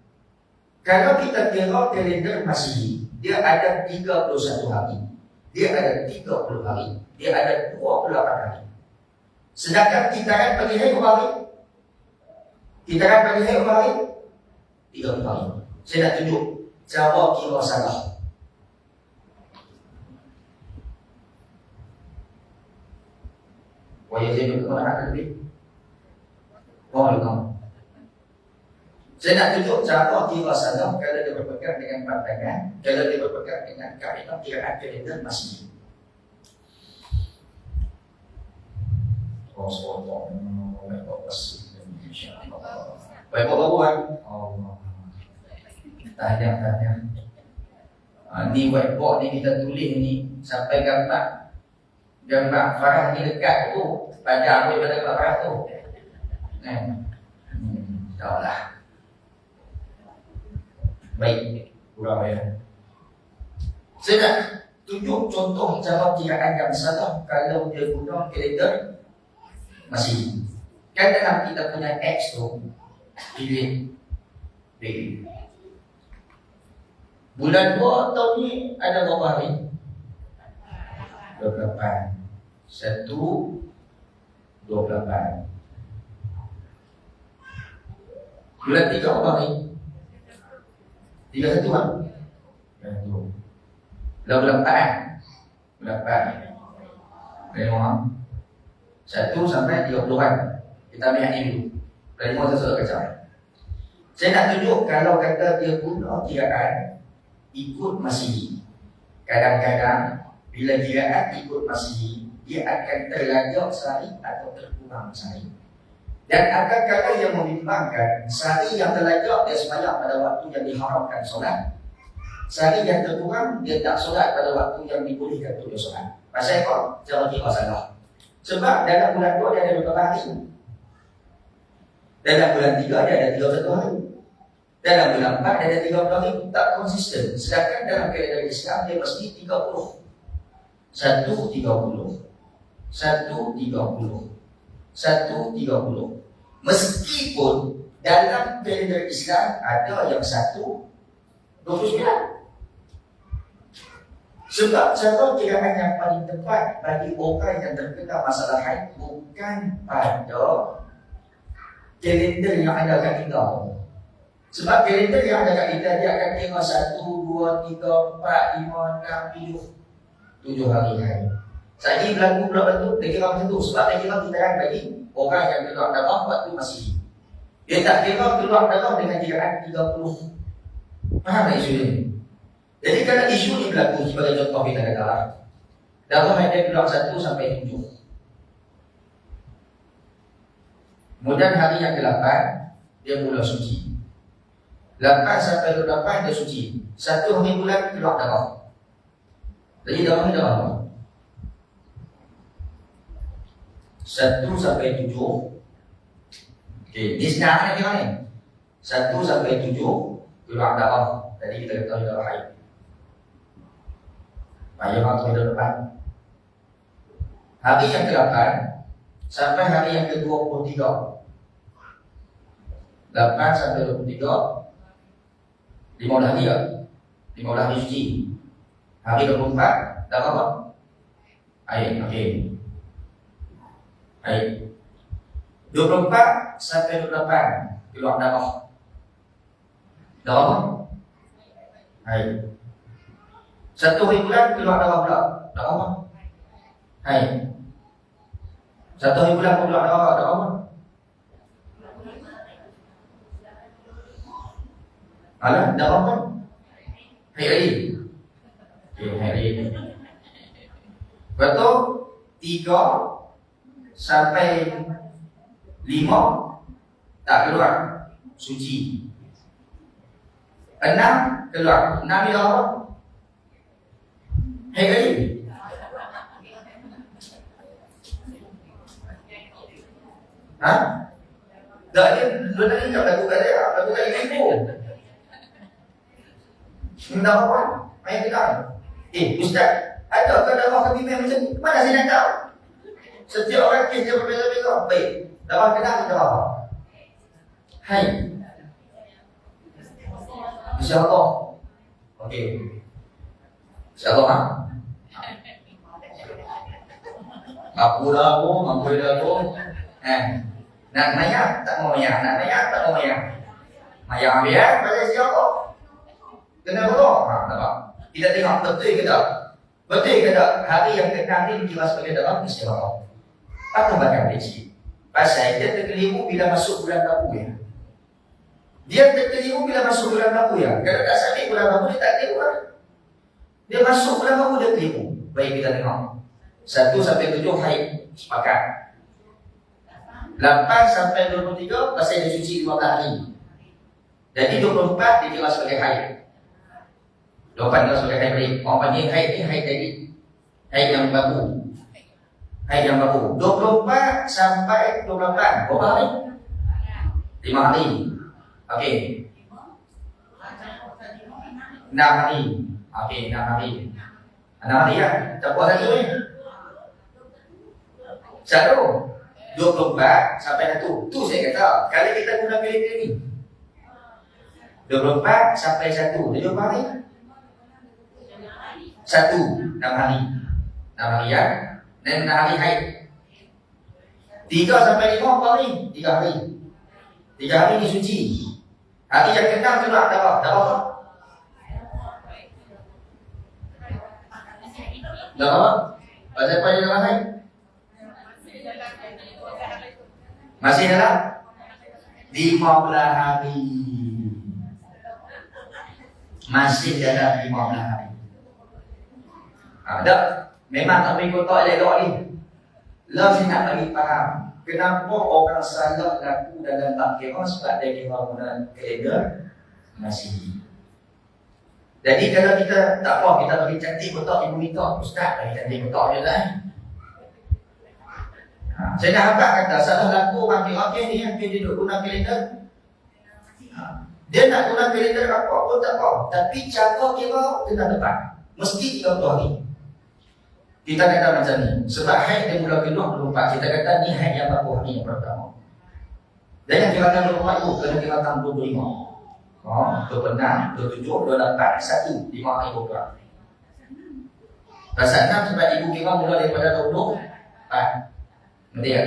Kalau kita kira kalender Masihi, dia ada 31 hari. Dia ada 30 hari. Dia ada 28 hari. Sedangkan kita kan bagi hari berapa hari? Kita kan bagi hari berapa hari? 30 hari. Saya nak tunjuk cara kira salah. Wajah saya duduk ke mana lebih? Lupa. Saya nak tunjuk cara kira salah kalau dia berpegang dengan pandangan, kalau dia berpegang dengan kaedah kiraan kalender Masihi. Baik, Bapak. Allah. Tanya. Ni whiteboard ni kita tulis ni sampai gambar Farah ni dekat tu, panjang daripada gambar Farah tu. Tak lah. Baik, kurang ya. Saya nak tunjuk contoh cara kiraan yang salah kalau dia guna kalender Masihi. Kan dalam kita punya X tu, pilih B. Bulan 2 tahun ni ada berapa hari? 28. 1, 28. Bulan 3 berapa hari? 31 kan? Bulan 4 kan? Bulan 4 Bulan 1 sampai 30 kan? Kita ambil yang ini dulu. Bulan 5 saya sudah kacau. Saya nak tunjuk kalau kata dia guna kiraan ikut Masihi. Kadang-kadang bila kiraan ikut Masihi, dia akan terlajak sehari atau terkurang sehari. Dan akan kala yang membimbangkan, sehari yang terlajak dia sembahyang pada waktu yang diharamkan solat. Sehari yang terkurang dia tak solat pada waktu yang dibolehkan untuk dia solat. Pasal apa? Cara kira salah. Sebab dalam bulan 2 dia ada 12 hari. Dalam bulan 3 dia ada 31 hari. Dalam bulan 4 dia ada 30 hari. Tak konsisten. Sedangkan dalam kalender Islam dia mesti 30. 1.30 1.30 1.30. Meskipun dalam kalender Islam ada yang 1.29. Sebab cara kiraan yang paling tepat bagi orang yang terkena masalah haid bukan pada kalender yang ada kat kita. Sebab kalender yang ada kat kita dia akan kira 1, 2, 3, 4, 5, 6, 7 hari haid. Saya berlaku pula tu dia kira macam tu. Sebab dia kira kita kan bagi orang yang keluar darah waktu Masihi. Dia tak kira keluar darah dengan kiraan 30. Faham tak isu ni? Jadi kalau isu ni berlaku sebagai contoh kita kata darah haid dia keluar 1 sampai 7. Kemudian hari yang ke-8 dia mula suci. 8 sampai 28 dia suci. 1 hari bulan keluar darah. Jadi darah ni darah apa? 1 sampai 7. Okey, ni sekarang ni kira ni. 1 sampai 7 keluar darah. Tadi kita kata darah haid. Ayat waktu ke depan. Hari yang ke-8 sampai hari yang ke-23. 8 sampai 23 15 hari ya? 15 hari suci. Hari 24 dah apa? Air, okey. Air 24 sampai 28 keluar darah. Darah apa? Air 1 hari bulan keluar darah pula. Darah apa? Haid. 1 hari bulan keluar darah. Darah apa? Alah, darah apa? Haid lagi. Okay, haid lagi. Betul? 3 sampai 5 tak keluar suci. 6 keluar. 6 ni darah apa? Haid lagi. Ha? Tak, dia tadi tak lagu kat dia, lagu kat ibu. Minta apa? Ayah kita. Ustaz, ada ke darah kami macam ni? Mana saya nak tahu? Setiap orang kes dia berbeza-beza. Baik, darah kena kita apa? Hai. InsyaAllah. Okey. InsyaAllah ha? Mampu dah aku. Nak mayat, tak mau mayat. Nak mayat, tak mau mayat. Mayat ambil pada siapa? Kena betul? Nampak? Kita tengok betul ke tak? Betul ke tak? Hari yang ke-6 ni dikira sebagai darah istirahat. Apa bakal dia? Pasal dia terkeliru bila masuk bulan Rabu ya. Dia terkeliru bila masuk bulan Rabu ya. Kalau tak sabit bulan Rabu dia tak keliru lah. Dia masuk bulan Rabu dia keliru. Baik kita tengok. 1 sampai 7 haid sepakat. 8 sampai 23 pasal dia suci 15 hari. Jadi 24 dikira sebagai haid. 24 dikira sebagai haid balik. Orang panggil haid ni haid tadi. Haid yang baru. Haid yang baru. 24 sampai 28. Berapa hari? 5 hari. Okey. 6 hari. Okey, 6 hari. 6 hari kan? Tak puas satu ni. 24 sampai 1. Tu saya kata, kalau kita guna kalender ni 24 sampai 1. Dia berapa hari? 1, 6 hari. 6 hari ya. Dan 6 hari haid. 3 sampai 5 apa ni? 3 hari. 3 hari ni suci. Hari yang ke-6 tu nak apa? Tak apa. Tak apa. Pasal apa dia dalam haid? Masih dalam 15 hari. Masih dalam 15 hari. Tak. Memang tak boleh kotak elok ni. Lah saya nak bagi faham kenapa orang salah laku dalam bab kira sebab dia kira guna kalender masih. Jadi kalau kita tak apa, kita bagi cantik kotak ibu minta ustaz bagi cantik kotak je lah. Saya dah habaq kata salah laku orang kira ni yang dia duduk guna kalender. Dia nak guna kalender apa pun tak apa, tapi cara kira kena tepat. Mesti 30 hari. Kita kata macam ni, sebab haid dia mula kedua 24. Kita kata ni haid yang berapa hari yang pertama. Dan yang kira-kira 24 itu kena kira-kira 25. 26, 27, 28, 1, 5 hari berkurang. Pasal 6 sebab ibu kira mula daripada 24. Nanti kan?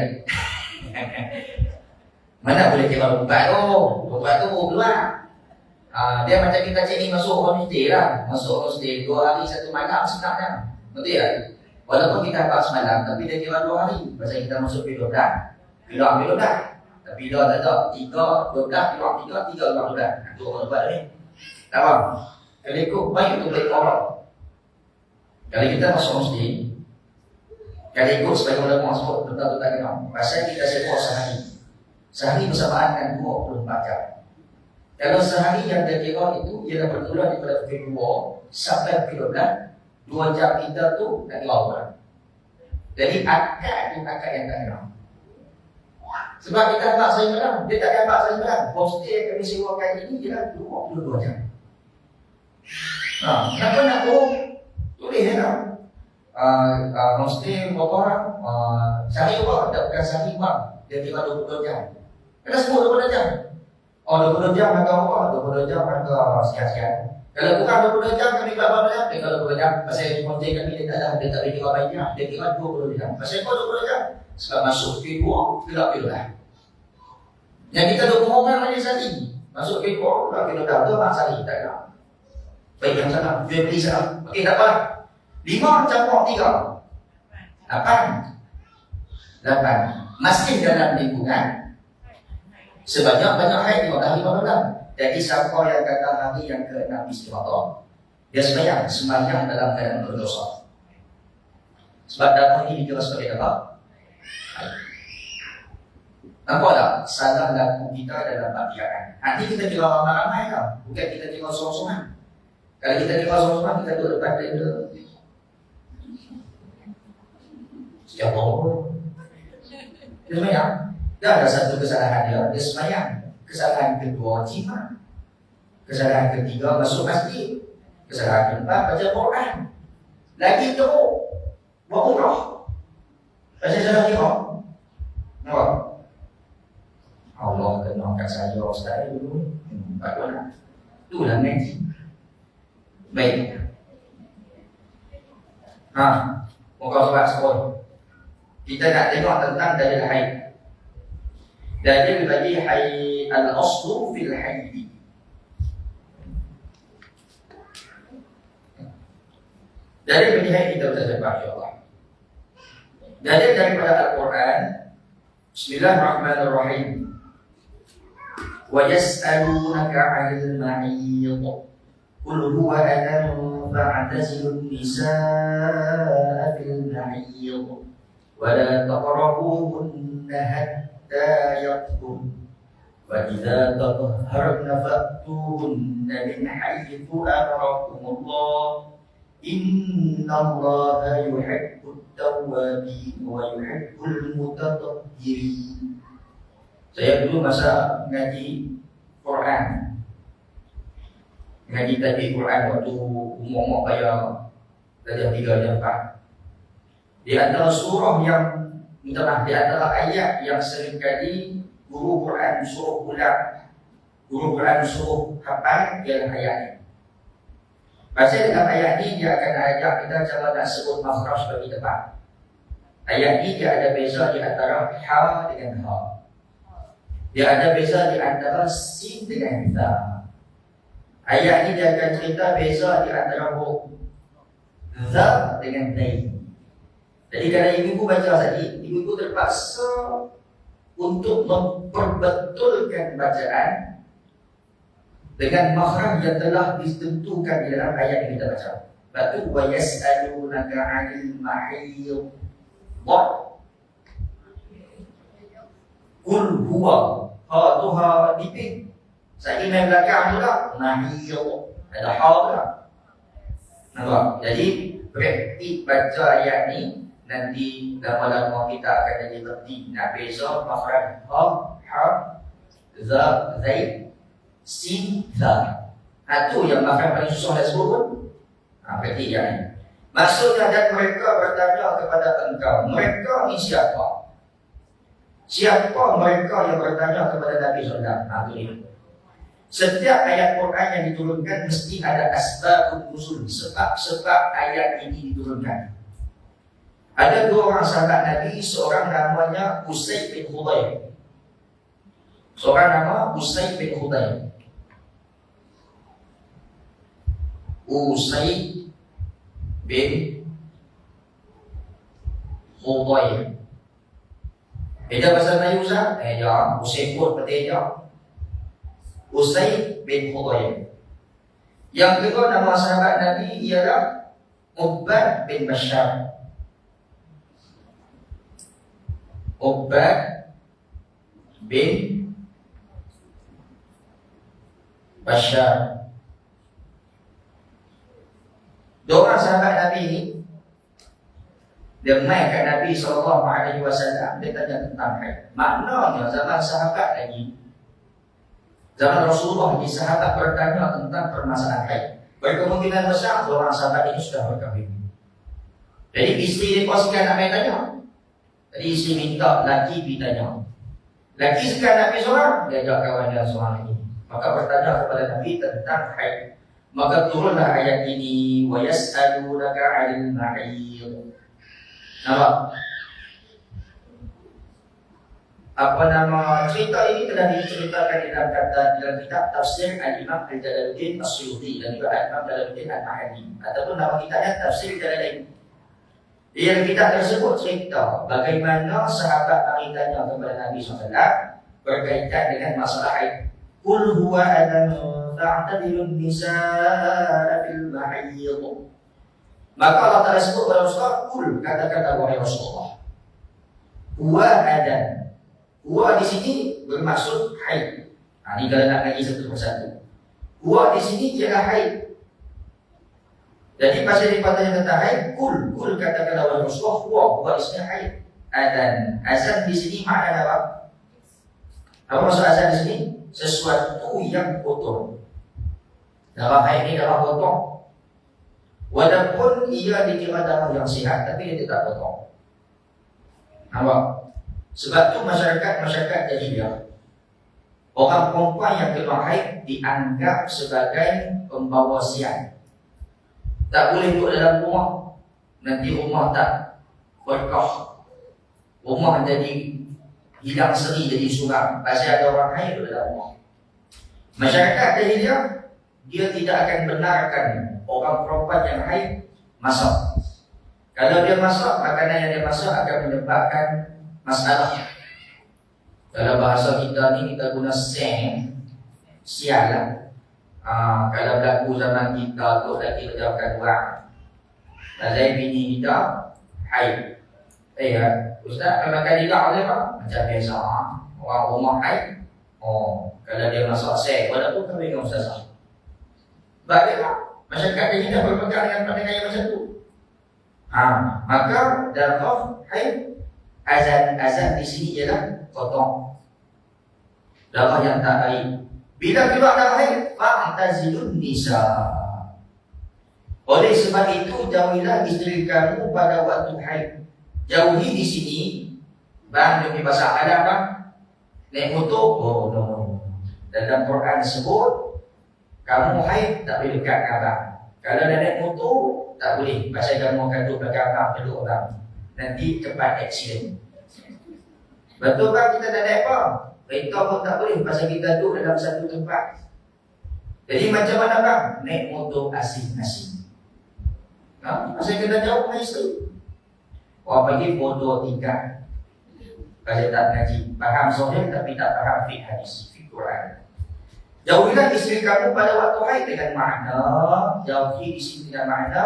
Mana boleh kira 24 tu? 24 tu keluar. Dia macam kita cik ni masuk homestay lah. Masuk homestay 2 hari 1 malam senang. Nanti kan? Walaupun kita habaq semalam, tapi dia kira 2 hari. Pasal kita masuk P12. Pilih ambil 12. Tapi dah tak ada 3, 12, pilih 3, 3, 12. Itu orang lebat ni. Tak apa. Kalau ikut baik untuk boleh orang. Kalau kita masuk homestay, kalau ikut sebagai ulama sebut betul-betul tak kena. Pasal kita sewa sehari. Sehari bersamaan dengan 24 jam. Kalau sehari yang dia kira itu ialah bermula daripada pukul 2 sampai pukul 12, 2 jam kita tu nak kira orang. Jadi akad tu akad yang tak kena. Sebab kita habaq saya malam, dia tak ada habaq saya malam. Homestay kami sewakan ini ialah 22 jam. Kenapa nak bohong? Tulis je tak? Homestay berapa orang? Sehari berapa? Tak bukan sehari bang. Dia kira 22 jam. Kena sebut 22 jam. 22 jam harga apa? 22 jam harga sekian-sekian. Kalau bukan 22 jam kami buat berapa jam? Dia kalau 20 jam. Pasal homestay kami dia tak boleh kira baik jam. Dia kira 20 jam. Pasal kau 20 jam? Sebab masuk P2, pilih lah. Yang kita 20 orang lagi sekali. Masuk P2, pilih dah. Tu abang sekali. Tak ada. Baik yang salah. Dia beli salah. Okey, tak apa. 5 campur 3. 8. Masih dalam lingkungan. Sebanyak-banyak haid 5 hari malam. Jadi siapa yang kata hari yang ke-6 istighfar, dia sembahyang dalam keadaan berdosa. Sebab dalam ini dikira sebagai apa? Nampak tak? Salah laku kita dalam bagian. Nanti kita kira ramai-ramai kan? Bukan kita kira sorang-sorang. Kalau kita kira sorang-sorang, kita duduk depan dia. Setiap orang. Dia sembahyang. Dia ada satu kesalahan dia. Dia sembahyang. Kesalahan kedua, cima. Kesalahan ketiga, masuk masjid. Kesalahan keempat, baca Quran. Lagi teruk, buat umrah. Pasal salah kira. Nampak? Allah kena kat saya ustaz dulu. Tak boleh. Itulah ngaji. Baik. Muka surat sekolah. Kita nak tengok tentang dalil haid. Dalil bagi haid al-aslu fil haid. Dalil bagi haid kita berjaya insya-Allah. Dalil daripada Al-Quran. Bismillahirrahmanirrahim. Wa yas'alunaka 'anil mahiyid. Qul huwa adhan fa'tazilun nisaa'a fil mahiyid. Wa la taqrabuhunna hatta yatahharna. Wa idza tatahharna fa'tuhunna min haythu amarakumullah. Innallaha yuhibbut tawwabin wa yuhibbul mutatahhirin. Saya dulu masa ngaji Quran, ngaji tajwid Quran waktu umur-umur kaya darjah 3 darjah 4. Di antara surah yang di antara ayat yang seringkali guru Quran suruh ulang, guru Quran suruh hafal ialah ayat ini. Pasal dalam ayat ini dia akan ajak kita cara nak sebut makhraj bagi tepat. Ayat ini dia ada beza di antara ha dengan ha. Dia ada beza di antara sin dengan ta. Ayat ini dia akan cerita beza di antara huruf za dengan dai. Jadi kalau ibu baca tadi, ibu terpaksa untuk memperbetulkan bacaan dengan makhraj yang telah ditentukan di dalam ayat yang kita baca. Batu wa yas'alunaka 'anil mahiyid. Qul huwa ha tu ha diping. Saya main belakang tu lah mahiyid. Ada ha lah. Nampak? Jadi praktik baca ayat ni nanti lama-lama kita akan jadi berhenti nak beza makhraj ha za zai sin za. Itu yang makhraj paling susah nak sebut pun. Praktik yang ni. Maksudnya dan mereka bertanya kepada engkau, mereka ni siapa? Siapa mereka yang bertanya kepada Nabi sallallahu alaihi wasallam? Setiap ayat Quran yang diturunkan mesti ada asbabun nuzul, sebab-sebab ayat ini diturunkan. Ada dua orang sahabat Nabi, seorang namanya Usaid bin Hudayr. Seorang nama Usaid bin Hudayr. Usaid bin Hudayr. Beda bahasa Melayu Ustaz? Ya, Usaid pun seperti dia. Usaid bin Hudayr. Yang kedua nama sahabat Nabi ialah Ubbad bin Bashar. Ubbad bin Bashar. Dua orang sahabat Nabi ini dia mai kat Nabi SAW. Dia tanya tentang haid. Maknanya zaman sahabat lagi, zaman Rasulullah ni sahabat bertanya tentang permasalahan haid. Berkemungkinan besar dua orang sahabat ini sudah berkahwin. Jadi isteri dia pastikan nak main tanya. Jadi isteri minta laki pergi tanya. Laki sekarang Nabi seorang, dia ajak kawan dia seorang lagi. Maka bertanya kepada Nabi tentang haid. Maka turunlah ayat ini, wa yas'alunaka 'anil mahiyid. Nampak? Apa nama cerita ini telah diceritakan di dalam kitab tafsir Al-Imam Al-Jalaluddin As-Suyuti dan juga Al-Imam Jalaluddin Al-Mahdi, ataupun nama kitabnya Tafsir Jalalain. Yang kitab tersebut cerita bagaimana sahabat mari tanya kepada Nabi SAW berkaitan dengan masalah haid. Qul huwa adan fa'tadilun nisaa fil mahiyid. Maka Allah Ta'ala sebut kepada Rasulullah, qul, kata-kata wahai Rasulullah. Huwa adan. Huwa di sini bermaksud haid. Ini kalau nak ngaji satu persatu. Huwa di sini ialah haid. Jadi pasal dipatahnya tentang haid, kul kata-kata wahai Rasulullah, huwa di sini haid. Adan. Azan di sini makna apa? Apa maksud azan di sini? Sesuatu yang kotor. Darah haid ini darah kotor. Walaupun ia dikira darah yang sihat, tapi dia tetap kotor. Nampak? Sebab itu masyarakat jahiliyah, orang perempuan yang keluar haid dianggap sebagai pembawa sial. Tak boleh duduk dalam rumah, nanti rumah tak berkah, rumah jadi hilang seri, jadi suram. Pasal ada orang haid duduk dalam rumah. Masyarakat jahiliyah, dia tidak akan benarkan orang perempuan yang haid masak. Kalau dia masak, makanan yang dia masak akan menyebabkan masalah. Kalau bahasa kita ni kita guna sial lah. Kalau berlaku zaman kita tu lagi terjawabkan orang. Lazai bini kita haid. Ustaz memang kan tidak boleh apa? Macam biasa orang rumah haid. Kalau dia masak seng, walaupun kami dengan ustazah. Baiklah, masyarakat ini dah berpegang dengan pandangan yang macam tu. Maka darah haid, azan di sini ialah kotor. Darah yang tak baik. Bila keluar darah haid, fa'tazilun nisa. Oleh sebab itu, jauhilah isteri kamu pada waktu haid. Jauhi di sini, bang, demi bahasa Arab bang, naik motor, oh no. Dalam Quran sebut, kamu haid tak boleh dekat abang. Kalau dah naik motor, tak boleh. Pasal kamu akan duduk belakang abang, peluk abang. Nanti cepat aksiden. Betul bang, kita dah naik apa? Mereka pun tak boleh pasal kita duduk dalam satu tempat. Jadi macam mana bang? Naik motor asing-asing. Pasal kita jauh dengan isteri. Orang bagi foto tingkat. Pasal tak ngaji. Faham sohir tapi tak faham fiqh hadis, fiqh Quran. Jauhilah isteri kamu pada waktu haid dengan makna. Jauhi di sini dengan makna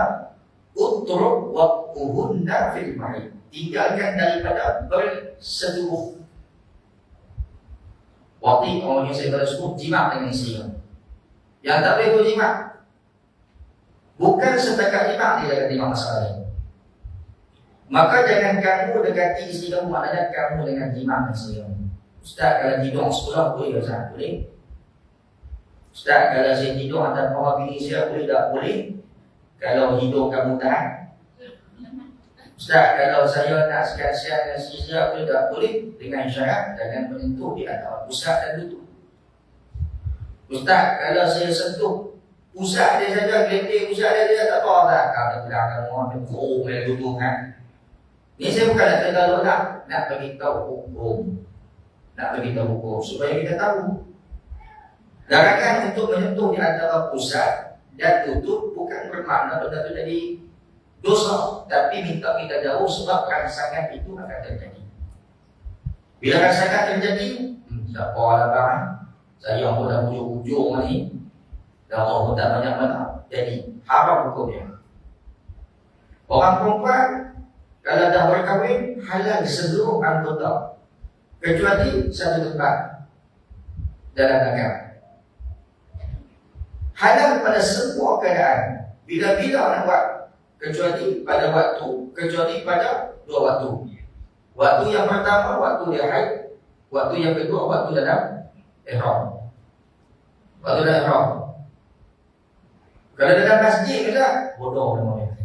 utruk waqtuhunna fil mahid. Tinggalkan daripada bersetubuh. Waktu orang yang saya bersetubuh jimat dengan isteri. Yang tak boleh tu jimat. Bukan setakat jimat dia akan jimat masalah lain. Maka jangan kamu dekati isteri kamu, maknanya kamu dengan jimat dengan isteri kamu. Ustaz, kalau tidur sekolah boleh ke Ustaz? Boleh. Ustaz, kalau saya tidur antara bawah bini saya boleh tak? Boleh. Kalau hidung kamu tahan. Ustaz, kalau saya nak siap-siap dengan isteri saya boleh tak? Boleh. Dengan syarat jangan menyentuh di antara pusat dan lutut. Ustaz, kalau saya sentuh pusat dia saja, gelentir pusat dia tak apa tak? Kalau bilang kamu ambil kurung dari lutut kan? Ini saya bukan nak terlalu nak beritahu hukum. Nak beritahu hukum supaya kita tahu. Larangan untuk menyentuh di antara pusat dan lutut bukan bermakna benda itu jadi dosa, tapi minta kita jauh sebab rangsangan itu akan terjadi. Bila rangsangan terjadi, tak apalah bang, saya pun dah hujung-hujung ni, dah orang pun tak banyak mana, jadi haram hukumnya. Orang perempuan kalau dah berkahwin halal seluruh anggota kecuali satu tempat dalam agama. Halal pada semua keadaan. Bila-bila nak buat. Kecuali pada waktu. Kecuali pada dua waktu. Waktu yang pertama, waktu dia haid. Waktu yang kedua, waktu dalam ihram. Waktu dalam ihram. Kalau dalam masjid kita, bodoh namanya.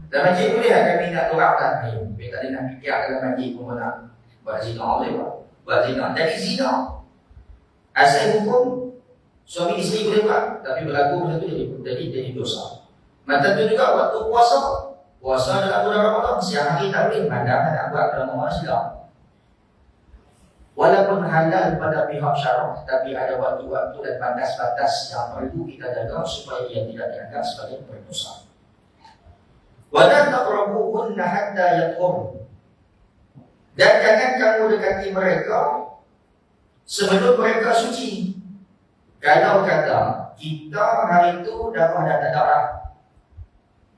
Dalam masjid boleh lah kami nak dorang tak? Kita tak nak fikir dalam masjid pun nak buat zina boleh buat. Buat zina. Jadi zina. Asal hukum suami isteri boleh buat, tapi berlaku macam tu jadi dosa. Macam tu juga waktu puasa. Puasa dalam bulan Ramadan, siang hari tak boleh, malam nak buat dalam Ramadan sedang. Walaupun halal pada pihak syarak, tapi ada waktu-waktu dan batas-batas yang perlu kita jaga supaya ia tidak dianggap sebagai berdosa. Wala taqrabuhunna hatta yatahhurna. Dan jangan kamu dekati mereka sebelum mereka suci. Kalau kata kita hari itu darah dah tak ada dah.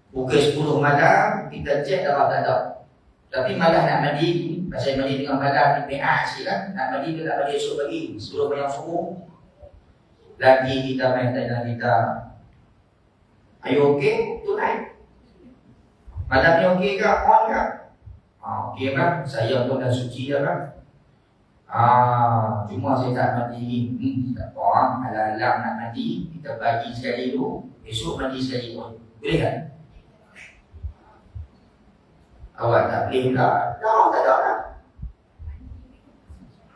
Pukul 10 malam kita cek darah tak ada. Tapi malah nak mandi, pasal mandi dengan malam ni PA sikit kan. Nak mandi ke tak mandi esok pagi sebelum bayang subuh. Lagi kita main tanya kita, ayo okey, tunai. Malam ni okey ke? On ke? Okey kan? Saya pun dah suci dah kan? Cuma saya tak mandi. Tak apa, alam-alam nak mandi, kita bagi sekali dulu, esok mandi sekali pun. Boleh kan? Awak tak boleh pula. Dah tak ada dah.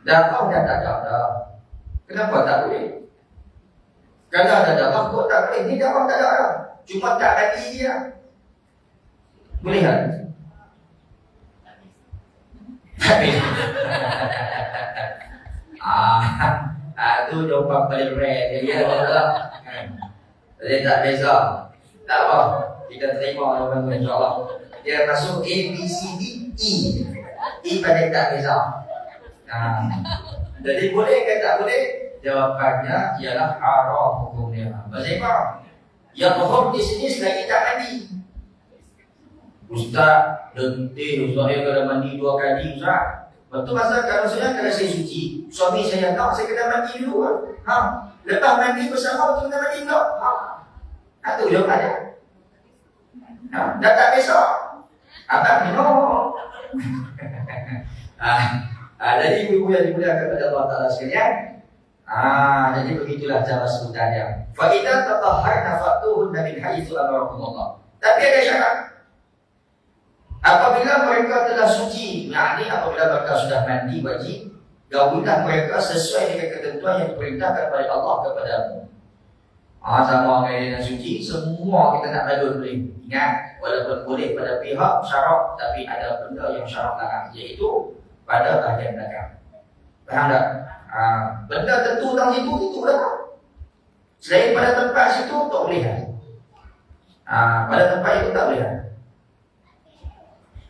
Dah kau dah tak ada dah. Kenapa tak boleh? Kalau ada darah kau tak boleh. Ni darah tak ada dah. Cuma tak mandi dia. Boleh kan? Tak boleh. Itu jawapan paling rare dia tak. Dia tak beza. Tak apa. Kita terima jawapan tu insya-Allah. Dia masuk A, B, C, D, E. E pada tak beza. Jadi boleh ke tak boleh? Jawapannya ialah haram hukumnya. Maksudnya apa? Yang haram di sini selagi tak mandi. Ustaz, letih Ustaz saya kena mandi 2 kali Ustaz. Betul masa kalau saya suci, suami saya tak, saya kena mandi dulu kan. Lepas mandi bersama tu kena mandi tak? Itu jawapannya. Dah tak besok. Abang minum. Jadi ibu-ibu yang dimuliakan kepada Allah Ta'ala sekalian, Jadi begitulah cara sebutannya. Fa idza tatahharna fatuhunna min haitsu amarakumullah. Tapi ada syarat. Apabila mereka telah suci, yakni apabila mereka sudah mandi wajib, gaulilah mereka sesuai dengan ketentuan yang diperintahkan oleh Allah kepadamu. Sama dengan suci, semua kita nak lalu boleh. Ingat, walaupun boleh pada pihak syarak, tapi ada benda yang syarak larang, iaitu pada bahagian belakang. Faham tak? Benda tentu dalam situ, itu dah. Selain pada tempat situ, tak boleh. Pada tempat itu tak boleh.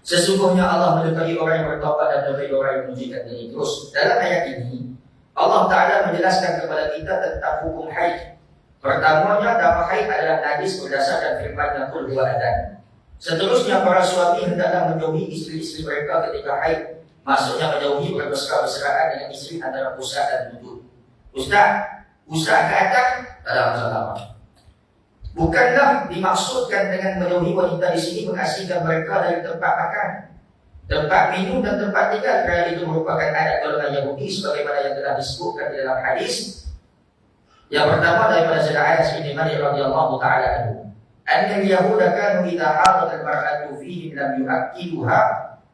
Sesungguhnya Allah menyukai orang yang bertaubat dan menyukai orang yang menunjukkan diri. Terus dalam ayat ini Allah Ta'ala menjelaskan kepada kita tentang hukum haid. Pertamanya, darah haid adalah najis berdasarkan firman-Nya qul huwa adhan. Seterusnya, para suami hendaklah menjauhi isteri-isteri mereka ketika haid. Maksudnya menjauhi bermesra-mesraan dengan isteri antara pusat dan lutut. Pusat ke atas tak ada masalah. Bukanlah dimaksudkan dengan menjauhi wanita di sini mengasingkan mereka dari tempat makan, tempat minum dan tempat tinggal, kerana itu merupakan adat golongan Yahudi sebagaimana yang telah disebutkan di dalam hadis. Yang pertama daripada Sayyidina Anas bin Malik radhiyallahu taala anhu, annal yahuda kanu idza hadat al-mar'atu fihim lam yu'akkiluha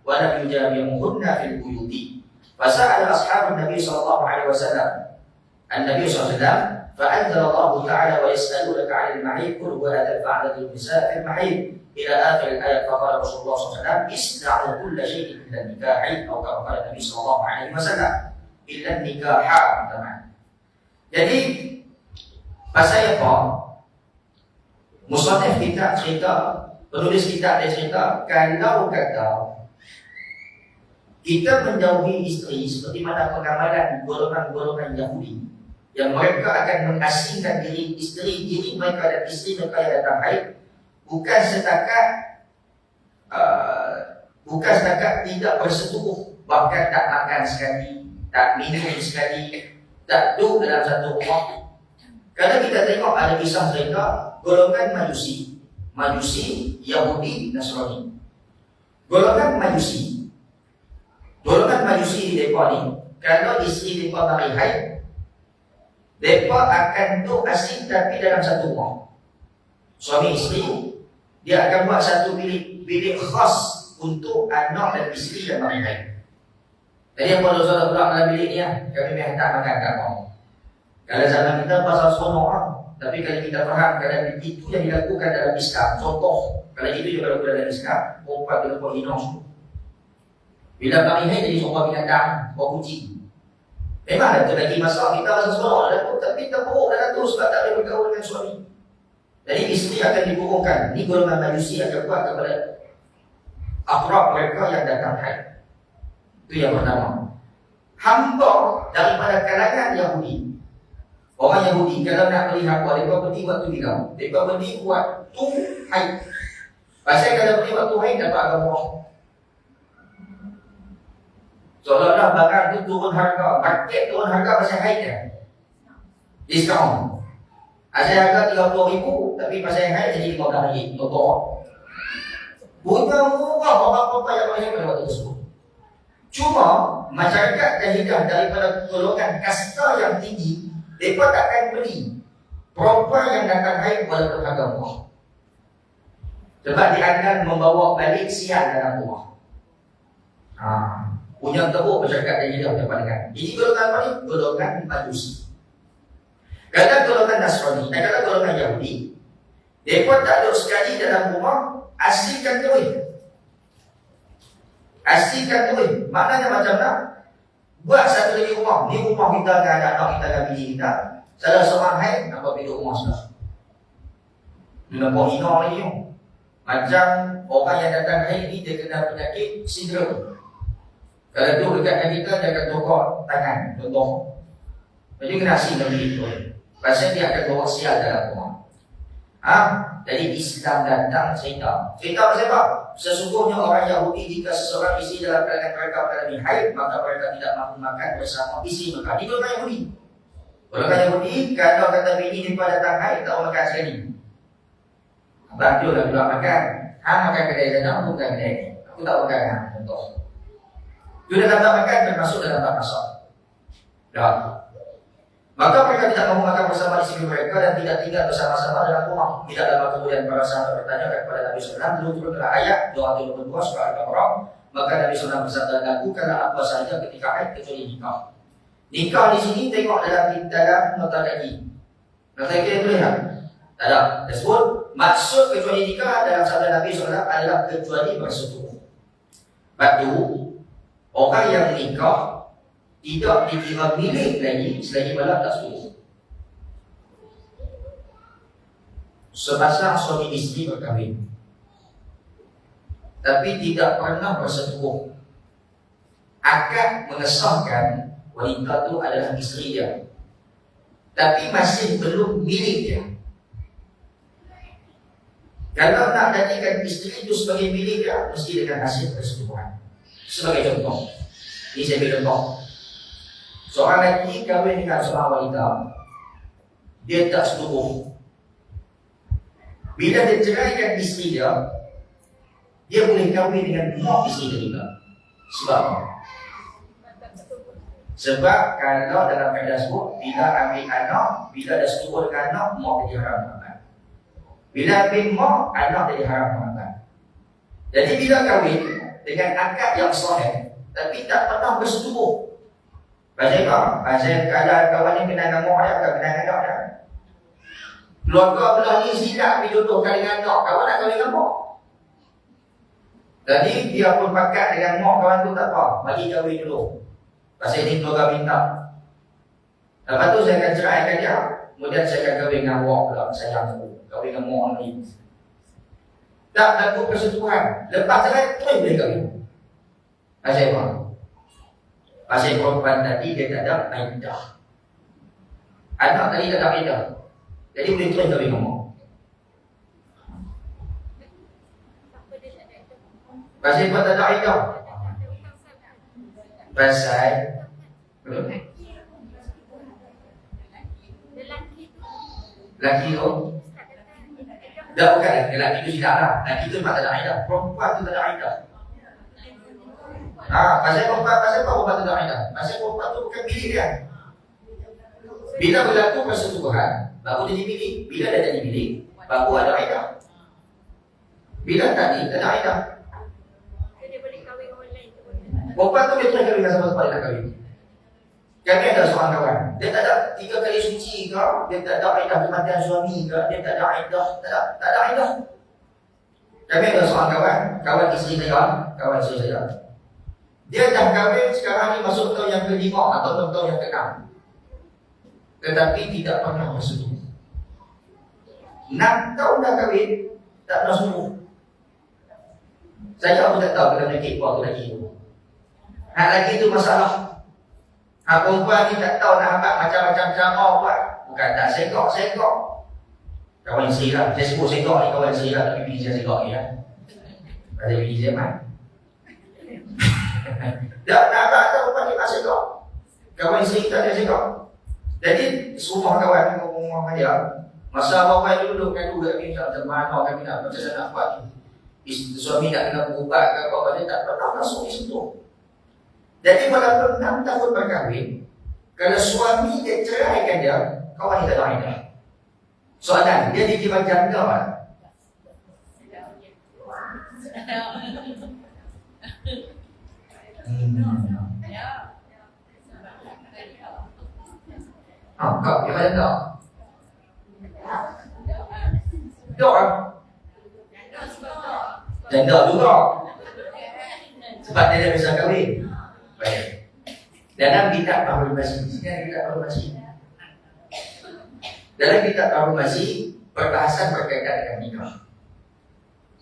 wa lam yujami'uhunna fil buyuti. Fasa'ala ashabun Nabi sallallahu alaihi wasallam an-Nabi sallallahu alaihi wasallam فأنزل الله تعالى ويسألونك عن المحيض قل هو أذى فاعتزلوا النساء في المحيض إلى آخر الآية. فقال رسول الله صلى الله عليه وسلم اصنعوا كل شيء إلا النكاح أو كما قال النبي صلى الله عليه وسلم إلا النكاح. Jadi pasal apa? Musannif kita cerita, penulis kita ada cerita, kalau kata kita menjauhi isteri seperti mana pengamalan golongan-golongan Yahudi yang mereka akan mengasingkan diri mereka dan isteri mereka yang datang haid, bukan setakat tidak bersetubuh, bahkan tak makan sekali, tak minum sekali, tak duduk dalam satu rumah. Kalau kita tengok ada kisah cerita golongan Majusi, Yahudi, Nasrani. Golongan Majusi di mereka ni, kalau isteri mereka mari haid, mereka akan duduk asing tapi dalam satu rumah. Suami isteri, dia akan buat satu bilik khas untuk anak dan isteri yang mari haid. Jadi apa dosa pula dalam bilik ni? Kami minta makan kat rumah. Kalau zaman kita pasal sonok, tapi kalau kita faham kalau itu yang dilakukan dalam Islam, contoh kalau itu juga dilakukan dalam Islam, perempuan kena buat hinong. Bila mari haid jadi seorang binatang, buat kucing. Memang ada lagi masalah kita pasal sonok, tapi kita buruk dalam tu sebab tak boleh bergaul dengan suami. Jadi isteri akan diburukkan. Ini golongan Majusi akan buat kepada akrab mereka yang datang haid. Itu yang pertama. Hamba daripada kalangan Yahudi. Orang Yahudi kalau nak melihat buat, mereka berhenti waktu bilang. Mereka berhenti waktu haid. Pasal kalau berhenti waktu haid dapat agama. Seolah-olah barang itu turun harga. Market turun harga pasal haid kan? Diskaun. Asal harga RM30,000, tapi pasal haid jadi RM15,000. Contoh. Murah orang-orang yang banyak pada waktu tersebut. Cuma masyarakat jahilah daripada golongan kasta yang tinggi, mereka takkan beli perempuan yang datang haid walaupun harga murah. Sebab dianggap membawa balik sial dalam rumah. Punya teruk masyarakat jahilah dapat dengar. Jadi golongan apa ni? Golongan Majusi. Kalau golongan Nasrani, kalau golongan Yahudi, mereka tak duduk sekali dalam rumah, asingkan terus. Asingkan terus. Maknanya macam mana? Buat satu lagi rumah. Ni rumah kita dengan anak kita dengan bini kita. Salah seorang haid, nampak pintu rumah sudah. Dia nampak hina lagi. Macam orang yang datang haid ni, dia kena penyakit sindrom. Kalau duduk dekat kita, dia akan tokok tangan. Contoh. Jadi kena asing dalam diri tu. Pasal dia akan bawa sial dalam rumah. Jadi Islam datang cerita pasal apa? Sesungguhnya orang Yahudi, jika seseorang isi dalam keadaan mereka mengalami haid, maka mereka tidak mampu makan bersama isi mereka. Ini golongan Yahudi. Golongan Yahudi, kalau kata bini mereka datang haid, tak makan sekali. Abang tu lah pula makan. Makan kedai sana, aku bukan kedai. Aku tak makan. Contoh. Itu dalam tak makan, termasuk dalam tak masak. Dah. Maka mereka tidak mau makan bersama istri mereka dan tidak tinggal bersama-sama dalam rumah. Tidak lama kemudian para sahabat bertanya kepada Nabi SAW, turunlah ayat doa kedua surah Al-Baqarah. Maka Nabi SAW bersabda, lakukanlah apa saja ketika haid kecuali nikah. Nikah di sini tengok dalam nota kaki. Nota kaki itu lihat. Ada tersebut maksud kecuali nikah dalam sabda Nabi SAW adalah kecuali bersetubuh. Sebab itu orang yang nikah tidak dikira milik lagi selagi malam tak setuju. Sepasang suami isteri berkahwin tapi tidak pernah bersetubuh, akad mengesahkan wanita itu adalah isteri dia, tapi masih belum milik dia. Kalau nak jadikan isteri itu sebagai milik dia, mesti dengan hasil persetubuhan. Sebagai contoh, ini saya beri contoh. Seorang lelaki kahwin dengan seorang wanita, dia tak setubuh. Bila dia ceraikan isteri dia boleh kahwin dengan mak isteri dia juga. Sebab apa? Sebab kalau dalam kaedah sebut, bila ambil anak, bila dah setubuh dengan anak, mak jadi haram makan. Bila ambil mak, anak jadi haram makan. Jadi bila kahwin dengan akad yang sahih, tapi tak pernah bersetubuh. Pasal apa? Pasal kalau kawan ni kenal dengan mak dia, bukan kenal dengan anak dia. Keluarga belah ni silap dijodohkan dengan anak, kawan nak kahwin dengan mak. Jadi dia pun pakat dengan mak kawan tu, tak apa, bagi kahwin dulu. Pasal ni keluarga minta. Lepas tu saya akan ceraikan dia, kemudian saya akan kahwin dengan mak pula, sayang aku, kahwin dengan mak ni. Tak berlaku persetubuhan. Lepas cerai, terus boleh kahwin. Pasal apa? Pasal perempuan tadi dia tak ada iddah. Anak tadi tak ada iddah. Jadi boleh terus kahwin dengan mak. Pasal apa tak ada iddah? Pasal lelaki tu dah bukan lelaki tu tidak lah. Lelaki tu memang tak ada iddah. Perempuan tu tak ada iddah. Pasal apa perempuan tu tak ada iddah? Pasal perempuan tu bukan milik dia. Bila berlaku persetubuhan, baru jadi milik. Bila dah jadi milik, baru ada iddah. Bila tadi tak ada iddah, perempuan tu dia terus kahwin dengan siapa-siapa dia nak kahwin. Kami ada seorang kawan, dia tak ada 3 kali suci ke, dia tak ada iddah kematian suami ke, dia tak ada iddah, tak ada iddah. Kami ada seorang kawan isteri saya. Dia dah kahwin sekarang ni masuk tahun yang ke-5 atau tahun yang ke-6. Tetapi tidak pernah bersetubuh. 6 tahun dah kahwin, tak pernah setubuh. Saya pun tak tahu kena penyakit buat tu lagi tu. Hak lagi tu masalah. Hak perempuan ni tak tahu nak hambat macam-macam cara buat. Bukan tak segok. Kawan isteri lah. Saya sebut segok ni kawan isteri lah, tapi bini saya segok ni lah. Pasal bini saya man. Tak nak hambat tak perempuan ni tak segok. Kawan isteri tak ada segok. Jadi serumah kawan ni rumah dia. Masa abang-abang dulu kan dulu kami macam mana kami nak macam mana nak buat ni. Suami nak kena berubat ke apa-apa, dia tak pernah masuk di situ. Jadi walaupun 6 tahun berkahwin, kalau suami dia ceraikan dia, kawan dia tak ada iddah. Soalan, dia dikira janda kan? Kau kira janda? Dok. Janda juga. Sebab dia dah bisa kahwin. Baik. Dalam kitab Ahulmasi, dalam kitab Ahulmasi, perbahasan berkaitan dengan nikah.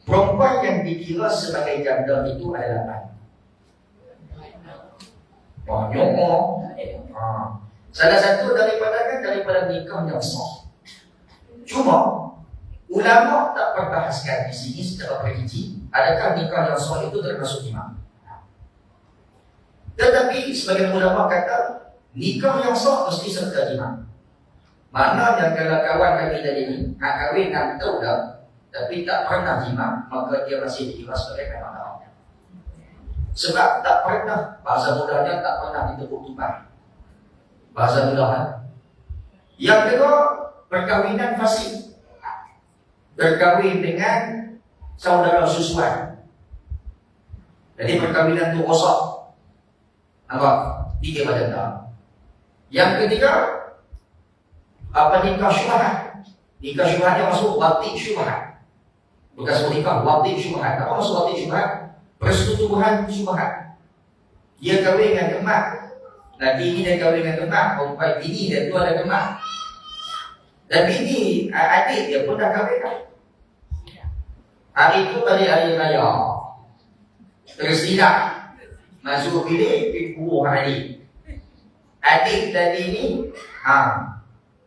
Perempuan yang dikira sebagai janda itu adalah banyak. Salah satu daripada nikah yang sah. Cuma ulama tak perbahaskan di sini secara perinci adakah nikah yang sah itu termasuk jima. Tetapi sebagian ulama kata nikah yang sah mesti serta jima. Maknanya kalau kawan kami tadi ni kahwin 6 tahun dah tapi tak pernah jima, maka dia masih dikira sebagai anak. Sebab tak pernah, bahasa mudahnya tak pernah ditepuk tumpah. Bahasa mudah Yang kedua, perkahwinan fasik. Berkahwin dengan saudara susuan. Jadi perkahwinan itu rosak. Nampak? 3 macam tak. Yang ketiga, nikah syubhat. Nikah syubhat yang masuk wati syubhat. Bukan sebut nikah, wati syubhat. Apa maksud wati syubhat? Persetubuhan syubhat. Dia kahwin dengan kemak. Laki ini dia kahwin dengan kemak. Perempuan ini dia tua ada kemak. Dan bini adik dia pun dah kahwin dah. Hari itu pada hari raya, tersilap masuk bilik pergi kubur adik. Adik tadi ni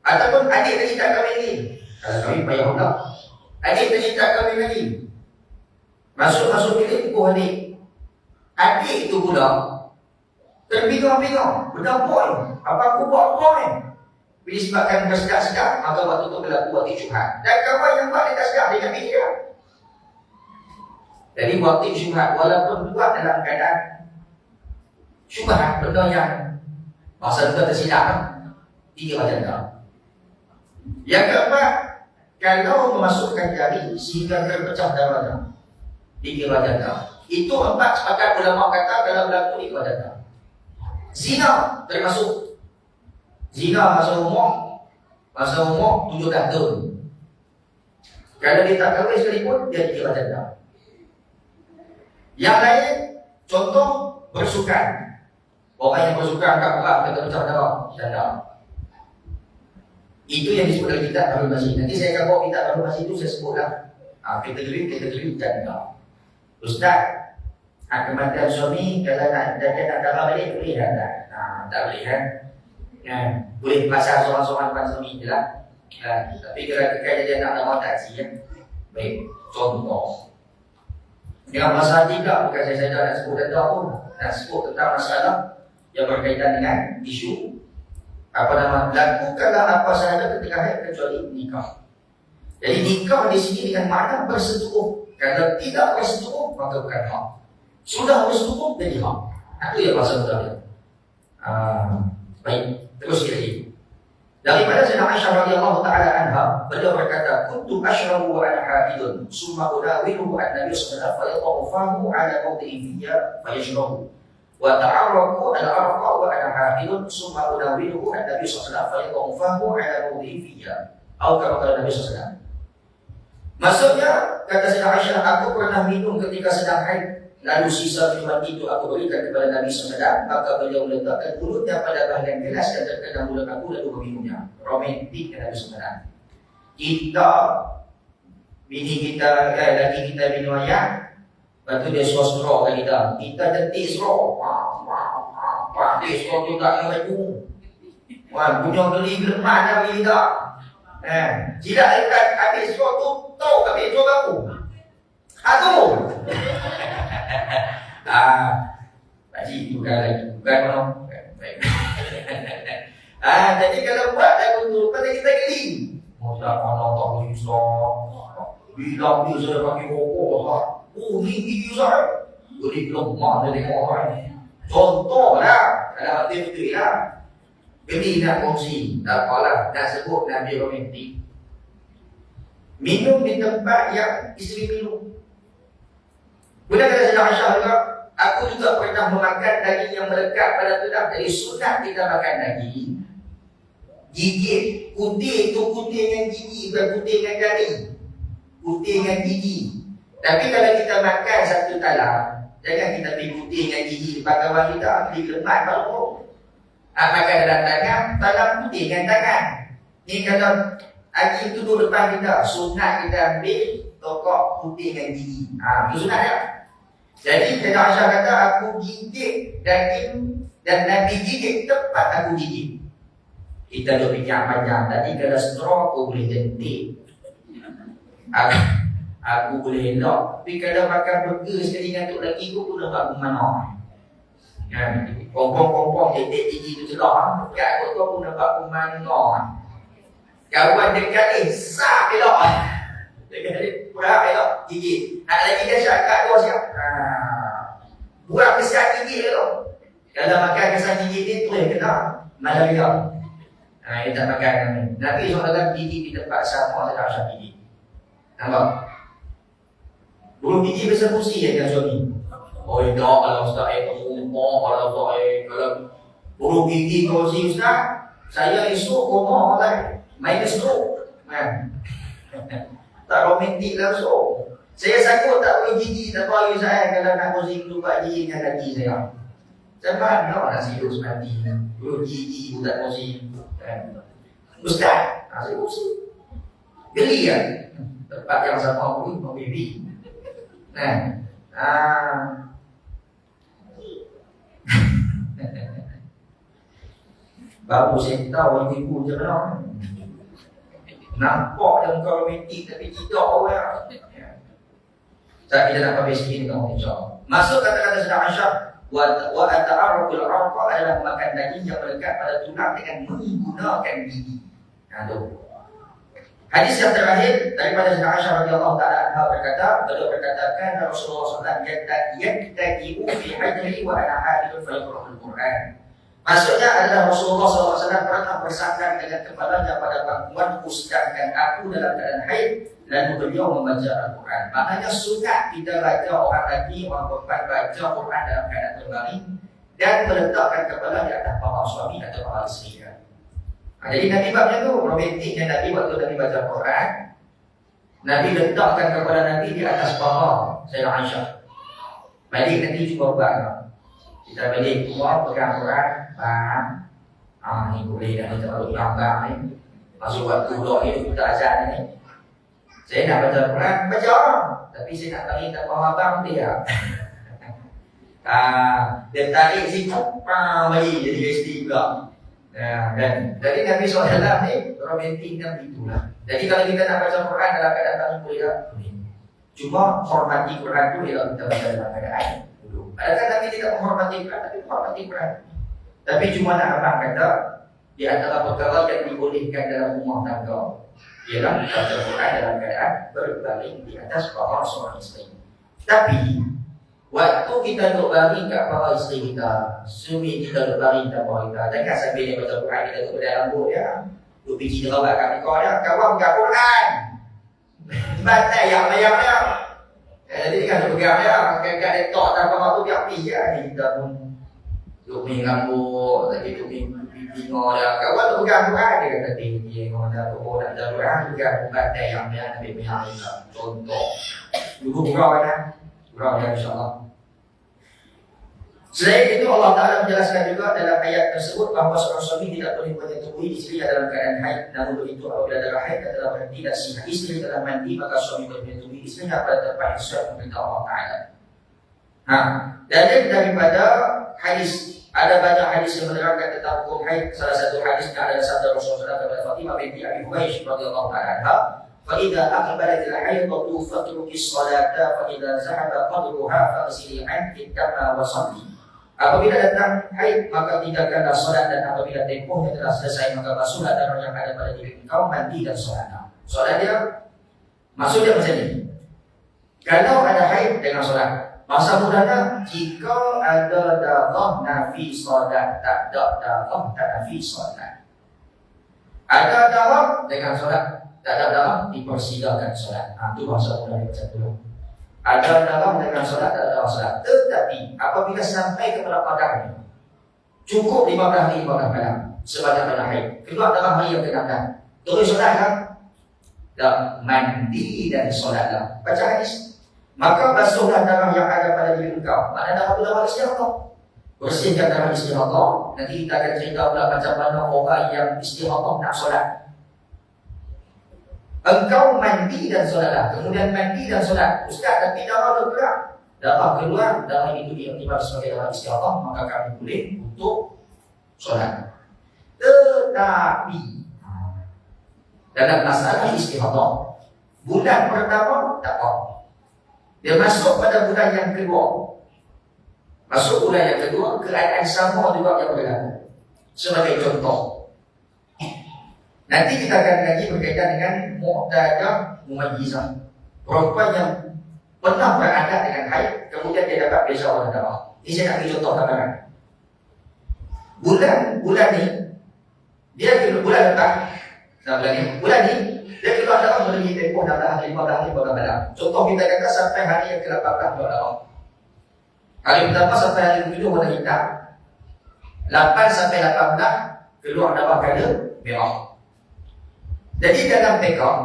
ataupun adik tadi tak kahwin lagi. Kalau kahwin payah pula. Adik tadi tak kahwin lagi. Masuk bilik kubur adik. Adik itu pula terbingung-bingung. Benda boy. Apa aku buat boy? Bila sebabkan bersedap-sedap, maka waktu itu berlaku waktu syubhat. Dan kawan yang buat dia tak sedap, dia ingat bini dia. Jadi waktu syubhat, walaupun buat dalam keadaan syubhat, benda yang masa itu tersilap, 3 macam tak. Yang keempat, kalau memasukkan jari sehingga terpecah darahnya, 3 macam tak. Itu 4 sepakat ulama kata dalam berlaku 3 macam tak. Zina termasuk. Zina masa umur 17 tahun. Kalau dia tak kahwin sekalipun, dia 3 macam tak. Yang lain, contoh bersukan. Orang yang bersukan kat perang, kata pecah darah, tanda. Itu yang disebut dalam kitab Darul Masih. Nanti saya akan bawa kitab Darul Masih itu, saya sebutlah kategori tanda. Ustaz, kematian suami, kalau nak darah balik, boleh tak? Tak boleh kan? Boleh pasal seorang-seorang depan suami je lah. Tapi kalau kekal dia nak dapat taksi kan? Baik, contoh dengan masalah tiga, bukan saya nak sebut tentang pun, nak sebut tentang masalah yang berkaitan dengan isu lakukanlah apa sahaja ketika haid kecuali nikah. Jadi nikah di sini dengan makna bersetubuh. Kalau tidak bersetubuh, maka bukan hak. Sudah bersetubuh, jadi hak. Itu yang maksud dia. Baik, terus lagi. Daripada Sayyidah Aisyah radhiyallahu taala anha, beliau berkata, "Kuntu ashrabu wa ana haidun, summa udawiluhu an-nabiy sallallahu alaihi wasallam fahu ala mawdi'i fiyya fayashrabu. Wa ta'arraqu al-arqa wa ana haidun, summa udawiluhu an-nabiy sallallahu alaihi wasallam fahu ala mawdi'i fiyya." Atau kata Nabi sallallahu alaihi wasallam. Maksudnya, kata Sayyidah Aisyah, aku pernah minum ketika sedang haid. Lalu sisa minuman itu aku berikan kepada Nabi SAW. Maka beliau meletakkan mulutnya pada bahagian gelas dan terkena mulut aku lalu meminumnya. Romantik Nabi SAW. Kita, bini kita, laki kita minum ayam, lepas tu dia suruh kat kita. Kita jentik suruh. Dia suruh tu tak kena baju. Punya geli geleman dah bagi kita. Tidak dekat habis suruh tu, tahu habis suruh aku. Aku. Pakcik bukan lagi. Bukan mana. Jadi kalau buat lagu tu, pasal kita geli. Masa mana tak boleh susah. Bila dia sudah pakai rokok. Ni gigi susah. Boleh lemah dia tengok orang. Contoh lah. Kalau hati betul lah. Geli nak kongsi. Tak apalah. Nak sebut Nabi romantik. Minum di tempat yang isteri minum. Kemudian kata Sayyidah Aisyah juga, aku juga pernah memakan daging yang melekat pada tulang. Jadi sunat kita makan daging, gigit, putih itu putih dengan gigi, bukan putih dengan garing. Putih dengan gigi. Tapi kalau kita makan satu talam, jangan kita pergi putih dengan gigi depan kawan kita, pergi lemak baru. Makan dalam tangan, talam putih dengan tangan. Ni kalau lagi itu duduk depan kita, sunat kita ambil tokok putih dengan gigi. Itu sunat dia. Jadi Sayyidah Aisyah kata, aku gigit daging dan Nabi gigit tempat aku gigit. Kita dah fikir panjang. Tadi kalau straw aku boleh jentik, aku boleh elok. Tapi kalau makan burger sekali ngantuk lagi, aku pun nampak aku mana. Kompong-kompong detik gigi tu celok. Kat aku tu aku nampak aku mana. Kawan dekat ni, sah elok. Dekat ni, berapa elok gigi. Nak lagi dia syakat tu siap. Buat kesan gigi tu. Kalau makan kesan gigi ni, tu yang kena malaria. Dia tak pakai Nabi. Nabi SAW gigi di tempat sama dengan Aisyah gigi. Nampak? Bulu gigi besar kursi yang suami. Oh tak, kalau Ustaz rumah, kalau Ustaz kalau bulu gigi kursi Ustaz, saya esok rumah lah. Main stroke. Tak romantik langsung. Saya sanggup tak boleh gigi tak bagi saya kalau nak kursi keluar gigi dengan kaki saya. Macam mana nak serius nanti? Bulu gigi budak kursi. Ustaz, saya kursi. Geli kan? Tempat yang sama pun membibi. Baru saya tahu ibu je lah. Nampak yang kau romantik tapi tidak orang. Tak, kita nak habis sikit dengan insya-Allah. Masuk kata-kata Sayyidah Aisyah, wa ata'arraful 'arqa adalah makan daging yang melekat pada tulang dengan menggunakan gigi. Hadis yang terakhir daripada Sayyidah Aisyah radhiyallahu taala anha berkata, beliau berkatakan Rasulullah sallallahu alaihi wasallam yattaqiu fi hajrihi wa ana hadithun fa yaqra'ul Quran. Maksudnya adalah Rasulullah SAW pernah bersandar dengan kepalanya pada pangkuan sedangkan aku dalam keadaan haid dan beliau membaca Al-Quran. Maknanya sunat kita baca orang lagi, orang perempuan baca Quran dalam keadaan berbaring dan meletakkan kepala di atas paha suami atau paha isteri. Jadi Nabi babnya tu romantiknya Nabi waktu Nabi baca Quran, Nabi letakkan kepala Nabi di atas paha Sayyidah Aisyah. Balik nanti cuba buat. Kita balik keluar pegang Quran, ni boleh dah, ni terlalu lambat ni. Masuk waktu dok ni, kita azan ni. Saya nak baca Quran, baca. Tapi saya nak tarik tak faham abang dia. Dia tarik situ, bagi jadi SD pula. Dan jadi Nabi SAW ni romantiknya begitulah. Jadi kalau kita nak baca Quran dalam keadaan tak boleh tak? Cuma hormati Quran tu ialah kita baca dalam keadaan. Adakah Nabi tidak menghormati Quran? Tapi menghormati Quran. Tapi cuma nak abang kata, di antara perkara yang dibolehkan dalam rumah tangga ialah baca Quran dalam keadaan berbaring di atas paha seorang isteri. Tapi waktu kita duduk baring kat paha isteri kita, suami kita duduk baring kat paha kita, jangan sambil dia baca Quran kita duduk berdaya rambut dia, duduk biji jerawat kat muka dia, kawan buka Quran. Bantai yang layar dia. Jadi kan dia pegang dia, kat letak tak paha tu biar pergi je. Kita pun duduk main rambut, lagi duduk main bingung dah. Kawan tu pegang Quran, dia kata dia dah pokok nak jalan Quran, pegang bantai yang dia Nabi Muhammad juga. Contoh. Dulu gurau kan? Gurau dia insyaAllah. Selain itu Allah Ta'ala menjelaskan juga dalam ayat tersebut bahawa seorang suami tidak boleh menyetubuhi isteri dalam keadaan haid. Namun begitu apabila darah haid adalah berhenti dan si isteri telah mandi, maka suami boleh menyetubuhi isterinya pada tempat yang sesuai perintah Allah Ta'ala. Dan daripada hadis, ada banyak hadis yang menerangkan tentang hukum haid. Salah satu hadisnya adalah sabda Rasulullah kepada Fatimah binti Abi Huwaish radhiyallahu ta'ala anha, فَإِذَا أَقْبَلَتِ الْحَيْضَةُ فَاتْرُكِ الصَّلَاةَ فَإِذَا ذَهَبَ قَدْرُهَا فَاغْسِلِي عَنْكِ الدَّمَ وَصَلِّي. Apabila datang haid, maka tinggalkanlah solat, dan apabila tempohnya telah selesai, maka basuhlah darah yang ada pada diri engkau, mandi dan solatlah. Solat dia, maksudnya macam ni. Kalau ada haid dengan solat, masa mudahnya jika ada darah nafi solat, tak ada darah tak nafi solat. Ada darah dengan solat, tak ada darah dipersilakan solat. Itu masa mudahnya macam tu. Ada darah dengan solat, tak ada solat. Tetapi apabila sampai kepada qadarnya, cukup 15 hari 15 malam sebanyak darah haid, keluar darah hari yang ke-6, terus solat kan? Tak, mandi dan solatlah. Baca hadis. Maka basuhlah darah yang ada pada diri engkau. Mana darah itu darah istihadah. Bersihkan darah istihadah. Nanti kita akan cerita pula macam mana orang yang istihadah nak solat. Engkau mandi dan solatlah. Kemudian mandi dan solat. Ustaz, tapi darah tu keluar. Darah keluar, darah itu diiktiraf sebagai darah istihadah, maka kami boleh untuk solat. Tetapi dalam masalah istihadah, bulan pertama tak apa. Dia masuk pada bulan yang kedua. Masuk bulan yang kedua, keadaan sama juga yang berlaku. Sebagai contoh, nanti kita akan kaji berkaitan dengan mu'tadah mumayyizah. Perempuan yang pernah beradat dengan haid, kemudian dia dapat periksa warna darah. Ini saya nak beri contoh gambaran. Bulan ni Dia keluar bulan depan. Bulan ni dia keluar darah melalui tempoh 16 hari, 15 hari, 15 malam. Contoh kita kata sampai hari yang ke-18 keluar darah. Hari pertama sampai hari ke-7 warna hitam. 8 sampai 18 keluar darah kala merah. Jadi dalam pekak,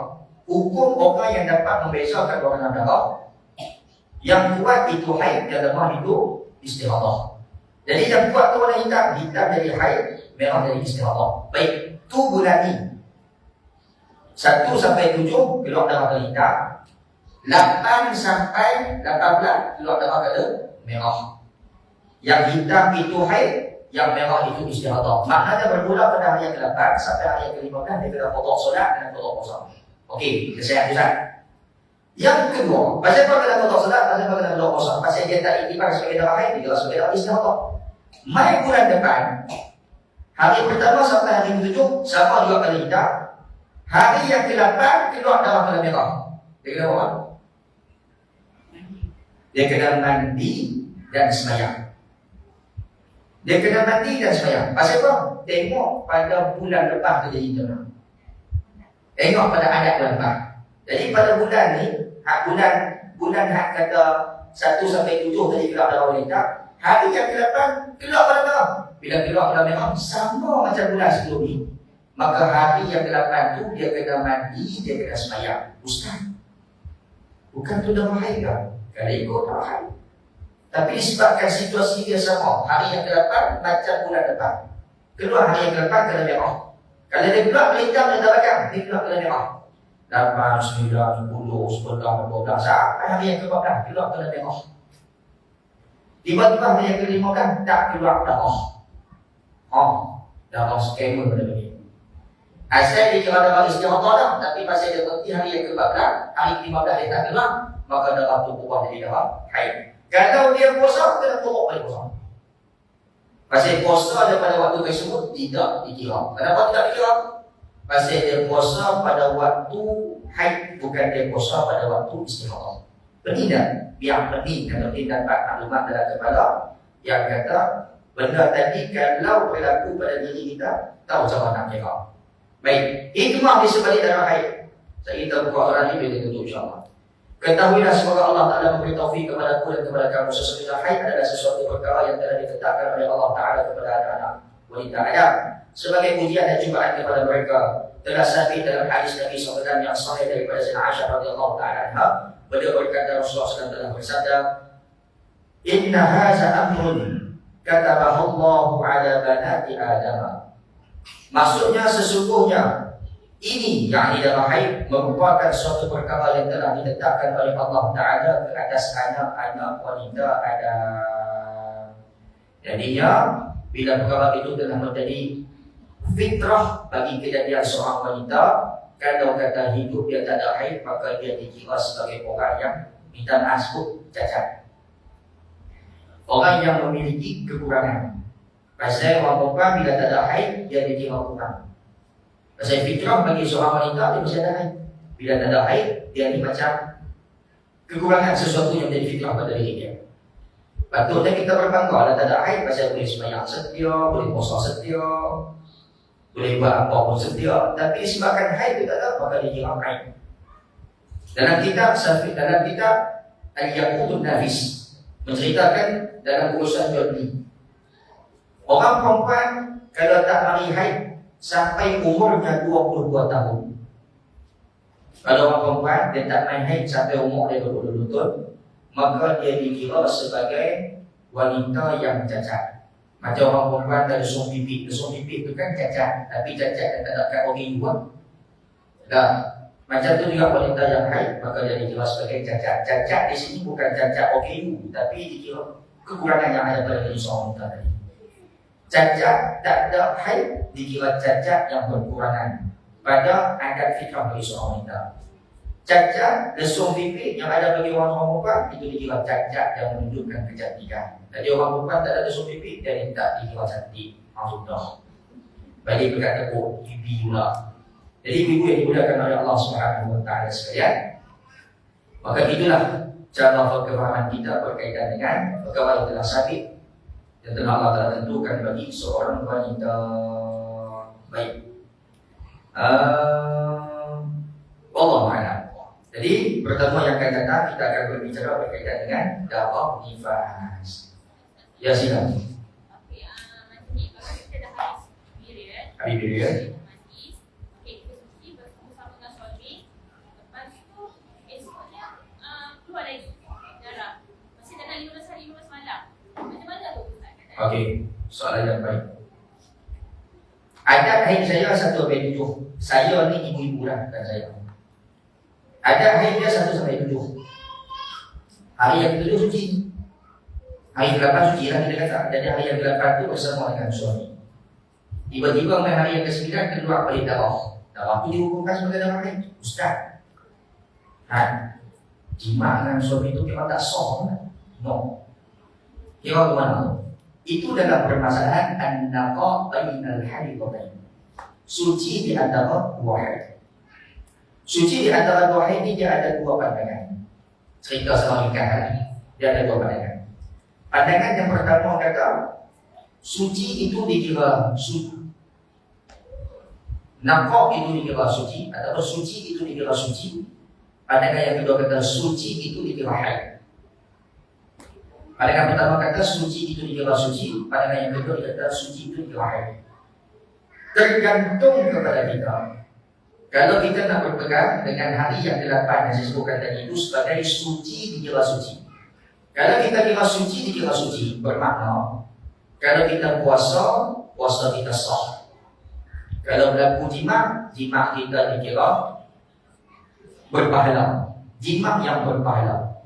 hukum orang yang dapat membezakan golongan darah, yang kuat itu haid, yang lemah itu istihadah. Jadi yang kuat tu warna hitam, hitam jadi haid, merah jadi istihadah. Baik, tu bulan ni 1 sampai 7 keluar darah kala hitam, 8 sampai 18 keluar darah kala merah. Yang hitam itu haid, yang merah itu istihadah. Maknanya bermula pada hari yang ke-8 sampai hari yang ke-15 dia kena potong solat dan potong puasa. Okey, kita sihat. Yang kedua, pasal apa kena potong solat, pasal apa kena potong puasa? Pasal dia tak iktibar sebagai darah haid, dia sebagai darah istihadah. Mai bulan depan, hari pertama sampai hari ke-7 sama juga kala hitam. Hari yang ke-8 keluar darah kala merah. Dia kena apa? Dia kena mandi dan sembahyang. Dia kena mandi dan sembahyang. Pasal apa? Tengok pada bulan lepas tu jadi tenang. Tengok pada adat bulan lepas. Jadi pada bulan ni, bulan hak kata 1 sampai 7 tadi keluar darah wanita. Hari yang ke-8 keluar pada merah. Bila keluar pada merah sama macam bulan sebelum ni. Maka hari yang ke-8 tu dia kena mandi, dia kena sembahyang. Ustaz, bukan tu darah haid ke? Kalau ikut darah haid. Tapi disebabkan situasi dia sama, hari yang ke-8 macam bulan depan. Keluar hari yang ke-8 kena merah. Kalau dia keluar kena hitam dia tak pegang, dia keluar kena merah. 8, 9, 10, 11, 12 sampai hari yang ke-14 keluar kena merah. Tiba-tiba hari yang ke-15 tak keluar darah. Darah skema pada begini. Asal dia kira darah istihadah dah, tapi pasal dia berhenti hari yang ke-14, hari ke-15 dia tak keluar, maka darah tu berubah jadi darah haid. Kalau dia puasa, kena tolak pada puasa. Pasal puasa daripada waktu tersebut tidak dikira. Kenapa tidak dikira? Pasal dia puasa pada waktu haid, bukan dia puasa pada waktu istihadah. Pening tak? Biar pening kalau dia dapat maklumat dalam kepala yang kata benda tadi kalau berlaku pada diri kita, tahu cara nak kira. Baik, hikmah di sebalik darah haid. Saya kita buka orang ini bila tutup insyaAllah. Ketahuilah semoga Allah Ta'ala memberi taufik kepada aku dan kepada kamu. Sesungguhnya haid adalah sesuatu perkara yang telah ditetapkan oleh Allah Ta'ala kepada anak-anak wanita Adam sebagai ujian dan cubaan kepada mereka. Telah sabit dalam hadis Nabi SAW yang sahih daripada Sayyidina Aisyah radhiyallahu ta'ala anha. Beliau berkata, Rasulullah SAW telah bersabda, Inna haza amrun katabahu Allahu ala banati Adam. Maksudnya sesungguhnya ini yang darah haid merupakan suatu perkara yang telah diletakkan oleh Allah Ta'ala ke atas anak-anak wanita Adam. Jadinya bila perkara itu telah menjadi fitrah bagi kejadian seorang wanita, kalau kata hidup dia tak ada haid, maka dia dikira sebagai orang yang minta sebut cacat. Orang yang memiliki kekurangan. Pasal orang perempuan bila tak ada haid, dia dikira kurang. Pasal fitrah bagi seorang wanita dia mesti ada haid. Bila tak ada haid, dia ni macam kekurangan sesuatu yang menjadi fitrah pada diri dia. Patutnya kita berbangga kalau tak ada haid, pasal boleh sembahyang setia, boleh puasa setia, boleh buat apa pun setia. Tapi disebabkan haid itu tak ada, maka dia kira haid. Dalam kitab Al-Yaqutun Nafis menceritakan dalam urusan jual beli, orang perempuan kalau tak mari haid sampai umurnya 22 tahun. Kalau orang perempuan dia tak main haid sampai umur dia 22 tahun, maka dia dikira sebagai wanita yang cacat. Macam orang perempuan ada lesung pipi. Lesung pipi itu kan cacat, tapi cacat yang tak dapat orang buat. Dan macam tu juga wanita yang haid, maka dia dikira sebagai cacat. Cacat di sini bukan cacat OKU, tapi dikira kekurangan yang ada pada diri seorang wanita tadi. Cacat tak ada haid dikira cacat yang berkurangan pada adat fitrah bagi seorang wanita. Cacat lesung pipi yang ada bagi orang perempuan itu dikira cacat yang menunjukkan kecantikan. Jadi orang perempuan tak ada lesung pipi, dia tak dikira cantik. Maksudnya bagi berkata ibu pula. Jadi ibu yang dimudahkan oleh Allah Subhanahu Wa Taala sekalian. Maka itulah cara pemahaman kita berkaitan dengan perkara yang telah sabit yang telah Allah telah tentukan bagi seorang wanita. Baik. Allah a'lam. Jadi pertemuan yang akan datang kita akan berbicara berkaitan dengan darah nifas. Ya silakan. Habis period. Okey, soalan yang baik. Ada haid saya 1/7. Saya ni ibu-ibu lah, bukan saya. Ada haid dia 1/7. Hari yang ke-7 suci. Hari ke-8 suci lah kita kata. Jadi hari yang ke-8 tu bersama dengan suami. Tiba-tiba mulai hari yang ke-9 keluar balik darah. Darah tu dihukumkan sebagai darah haid. Ustaz, jima dengan suami itu memang tak sah kan? No. Kira ke mana? Itu dalam permasalahan an-naqa bainal haidhatain. Suci di antara dua haid. Suci di antara dua haid ini dia ada dua pandangan. Cerita sama ringkas. Dia ada dua pandangan. Pandangan yang pertama kata suci itu dikira suci. Naqa itu dikira suci atau suci itu dikira suci. Pandangan yang kedua kata suci itu dikira haid. Pandangan pertama kata suci itu dikira suci, pandangan yang kedua kata suci itu dikira haid. Tergantung kepada kita. Kalau kita nak berpegang dengan hari yang ke-8 yang saya sebutkan tadi itu sebagai suci dikira suci. Kalau kita kira suci dikira suci, bermakna kalau kita puasa, puasa kita sah. Kalau berlaku jima, jima kita dikira berpahala. Jima yang berpahala.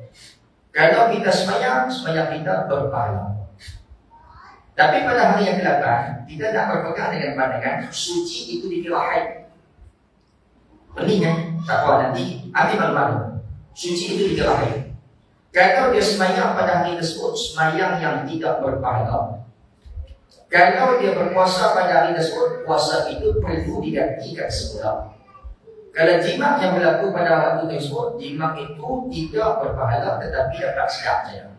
Kalau kita semayang, semayang kita berpahala. Tapi pada hari yang ke-8, kita nak berpegang dengan pandangan suci itu dikira haid. Pening kan? Tak apa nanti, ambil malu-malu. Suci itu dikira haid. Kalau dia semayang pada hari tersebut, semayang yang tidak berpahala. Kalau dia berpuasa pada hari tersebut, puasa itu perlu digantikan semula. Kalau jimat yang berlaku pada waktu tersebut, jimat itu tidak berpahala tetapi dapat sedap saja.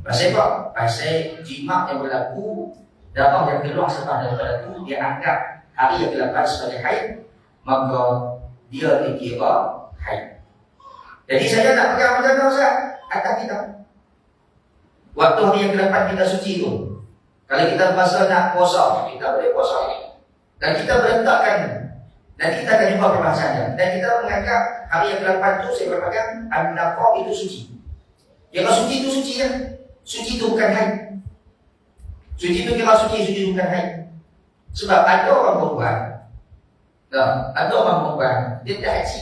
Pasal apa? Pasal jimat yang berlaku, darah yang keluar selepas daripada itu, dia anggap hari yang ke-8 sebagai haid, maka dia dikira haid. Jadi saya nak pegang macam mana Ustaz? Atas kita. Waktu hari yang ke-8 kita suci tu, kalau kita berasa nak puasa, kita boleh puasa. Dan kita berentakkan. Dan kita akan jumpa perbahasannya. Dan kita menganggap hari yang ke-8 itu saya berpegang an-naqa itu suci. Yang suci itu suci kan? Suci itu bukan haid. Suci itu kira suci bukan haid. Sebab ada orang perempuan. Ada orang perempuan dia tak haji.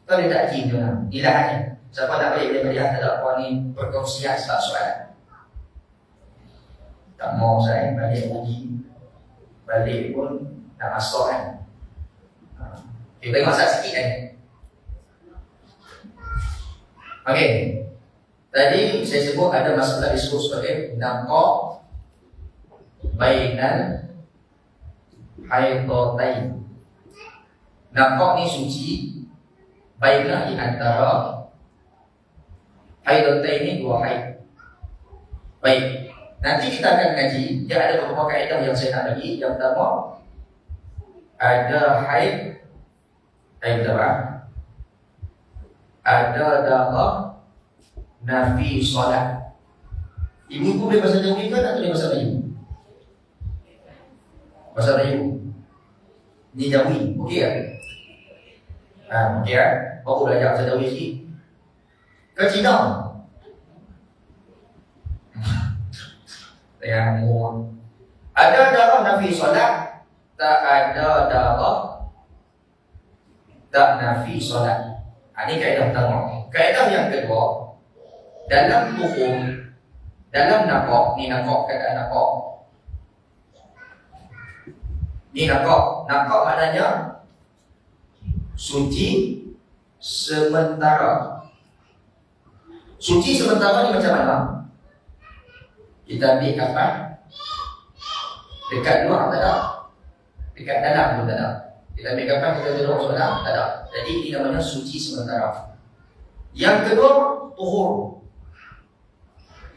Kalau dia tak haji tu lah, ilahannya. Siapa nak balik daripada dia tak ada apa ni perkongsian sebab soalan. Tak mau saya balik uji. Balik pun tak masuk kan. Kita tengok sikit kan. Okey. Tadi saya sebut ada masalah disebut sebagai naqa bainal haidhatain. Naqa ni suci bainal di antara haidhatain ni dua haid. Baik. Nanti kita akan kaji, dia ada beberapa kaedah yang saya nak bagi. Yang pertama, ada haid darah, ada darah nafi solat. Ibu boleh bahasa Jawi kan atau boleh bahasa Melayu? Bahasa Melayu. Ni Jawi, okey tak? Okey tak? Baru belajar bahasa Jawi sikit. Ke Cina? Yang ada darah nafi solat, tak ada darah tak nafi solat. Ini kaedah pertama. Kaedah yang kedua, dalam tuhur, dalam naqa, ni naqa kata naqa. Ni naqa. Naqa maknanya suci sementara. Suci sementara ni macam mana? Kita ambil kapan? Dekat luar tak ada. Dekat dalam pun tak ada. Kita ambil kapan kita duduk solat, tak ada. Jadi ini namanya suci sementara. Yang kedua, tuhur.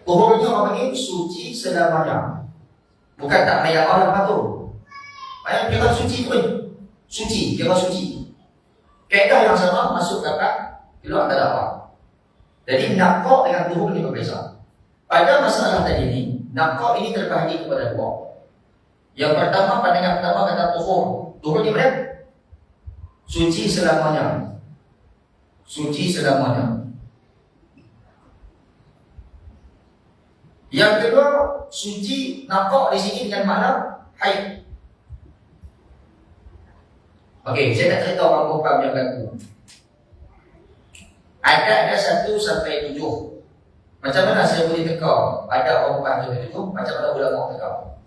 Tuhurnya orang panggil suci selamanya. Bukan tak payah Allah lepas tu. Payah kira suci pun. suci, kira suci. Kaedah yang sama masuk dapat, keluar tak ada apa. Jadi naqqa dengan tuhur ini berbeza. Pada masalah tadi ini, naqqa ini terbahagi kepada dua. Yang pertama, pandangan pertama kata tuhur. Tuhur ni mana? Suci selamanya. Suci selamanya. Yang kedua, suci naqqa di sini dengan makna haid. Okey, saya nak cerita orang perempuan yang berlaku. Ada 1 sampai 7. Macam mana saya boleh teka ada orang perempuan sampai 7? Macam mana ulama teka?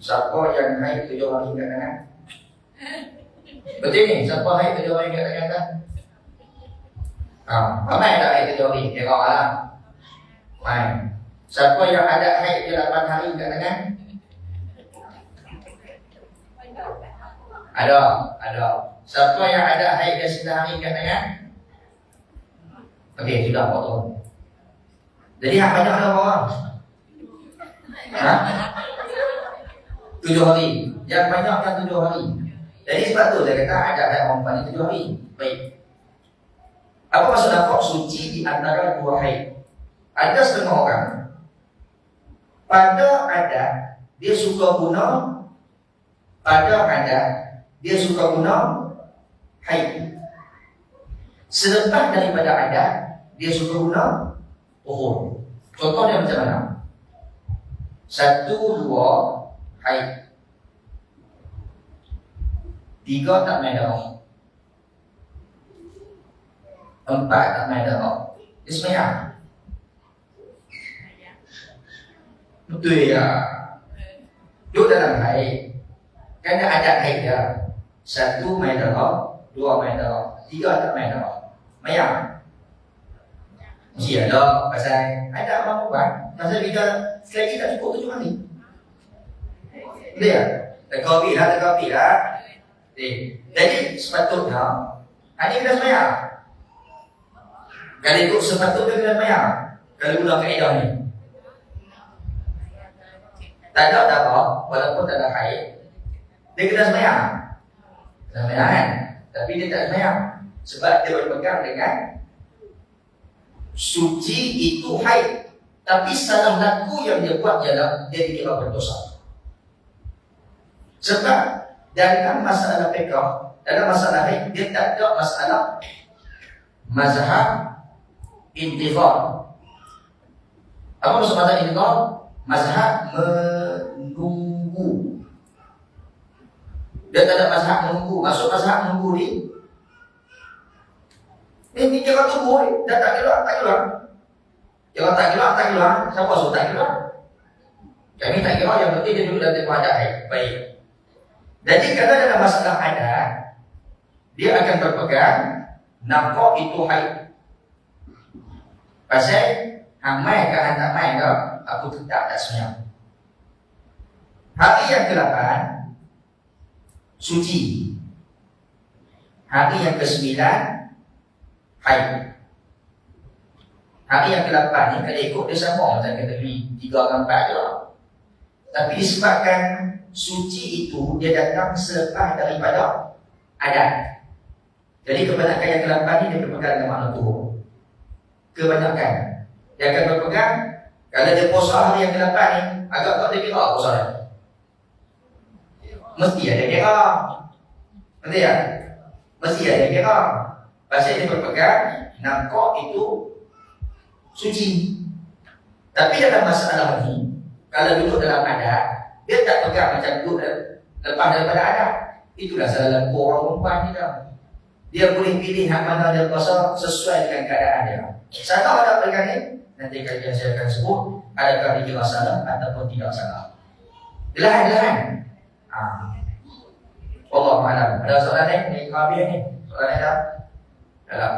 Siapa yang haid 7 hari kat tangan? Betul ni? Siapa haid 7 hari kat tangan kan? Ramai tak haid 7 hari? Kira lah. Main. Siapa yang ada haid 8 hari kat tangan? Ada. Siapa yang ada haid 9 hari kat tangan? Okey, sudah potong. Jadi hak banyak ada orang? 7 hari. Yang banyak yang 7 hari. Jadi sebab tu saya kata ada haid orang perempuan 7 hari. Baik. Apa maksud naqqa suci di antara 2 haid? Ada setengah orang pada adat dia suka guna dia suka guna haid. Selepas daripada adat dia suka guna tuhur. Contohnya macam mana? 1, 2 haid, 3 tak main darah, 4 tak main darah. Dia semayang. Betul ya. Duduk dalam haid. Kerana adat haid dia 1 main darah, 2 main darah, 3 tak main darah. Mayang. Mesti ada pasal ada orang perempuan pasal bila selagi tak cukup 7 hari. Boleh tak? Tekapi lah. Jadi sepatutnya ini kena semayang. Kalau ikut sepatutnya kena semayang. Kalau guna kaedah ni tak ada darah, walaupun tak ada haid, dia kena semayang. Kena semayang kan? Tapi dia tak semayang sebab dia berpegang dengan suci itu haid. Tapi salah laku yang dia buat ialah dia dikira berdosa. Sebab dalam masalah fiqh, dalam masalah haid, dia tak ada masalah mazhab intizar. Apa maksud mazhab intizar? Mazhab menunggu. Dia tak ada mazhab menunggu. Masuk mazhab menunggu ni ini kira tunggu ni. Dah tak keluar. Kira tak keluar. Siapa suruh tak keluar? Kami tak kira, yang penting dia duduk dalam tempoh adat haid. Baik. Jadi kalau dalam masalah adat, dia akan berpegang naqqa itu haid. Pasal hang mai ke hang tak mai ke, aku tetap tak semayang. Hari yang ke-8 suci. Hari yang ke-9 haid. Hari yang ke-8 ni kalau ikut dia sama macam kata 3 dan 4 je. Tapi disebabkan suci itu dia datang selepas daripada adat. Jadi kebanyakan yang ke-8 ni dia berpegang dengan makna tuhur. Kebanyakan dia akan berpegang. Kalau dia puasa hari yang ke-8 ni, agak tak dia kira puasa dia. Mesti ada kira. Betul tak? Mesti ada kira. Pasal dia berpegang naqqa itu suci. Tapi dalam masalah ni, kalau duduk dalam adat, dia tak pegang macam duduk lepas daripada adat. Itulah salah laku orang perempuan ni dah. Dia boleh pilih hak mana dia puasa sesuai dengan keadaan dia. Sana ada pegang ni, nanti kajian saya akan sebut adakah dia salah ataupun tidak salah. Delahan. Allah malam. Ada soalan ni? Ni habis ni. Soalan ada? Ada.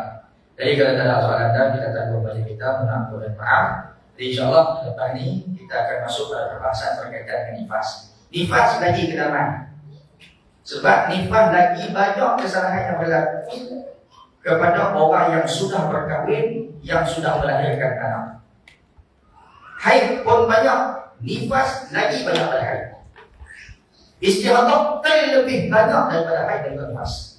Jadi kalau tak ada soalan dah, kita akan berbalik kita mengampun dan maaf. Jadi insyaAllah lepas ni kita akan masuk pada perbahasan berkaitan dengan nifas. Nifas lagi kedaman. Sebab nifas lagi banyak kesalahan yang berlaku kepada orang yang sudah berkahwin, yang sudah melahirkan anak. Haid pun banyak, nifas lagi banyak berhaid. Istighadah terlebih banyak daripada haid dan nifas.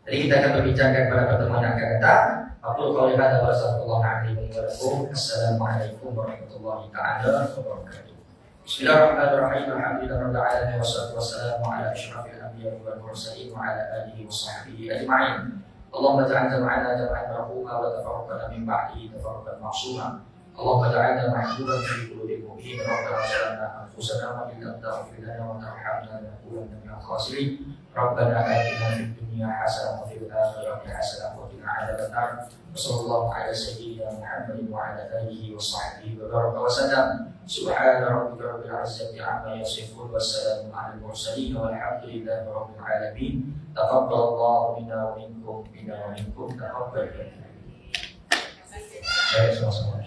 Jadi kita akan berbincangkan pada pertemuan yang akan datang. Aku qauli hadza wa sallallahu alaihi wa sallam. Assalamualaikum warahmatullahi taala wabarakatuh. Bismillahirrahmanirrahim. Alhamdulillahirabbil alamin wassalatu wassalamu ala asyrafil anbiya'i wal mursalin wa ala alihi washabbihi ajma'in. Allahumma ja'al jam'ana jam'an marhuma wa tafarraqana min ba'dihi tafarraqan ma'suma. Allahumma ja'alna mahjuban fi qulubil mu'minin. Rabbana zalamna anfusana wa in lam taghfir lana wa tarhamna lanakunanna minal khasirin. Rabbana atina fid dunya hasanah wa fil akhirati hasanah wa qina adzabannar. Wassallallahu ala sayyidina Muhammadin wa ala alihi wa sahbihi wa baraka wa sallam. Subhana rabbika rabbil izzati amma yasifun wa salamun alal mursalin walhamdulillahi rabbil alamin. Taqabbalallahu minna wa minkum taqabbal. Baik, sama-sama.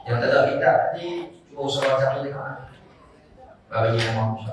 Yang tidak kita ni cuma usaha macam ni kan. Bagi yang mahu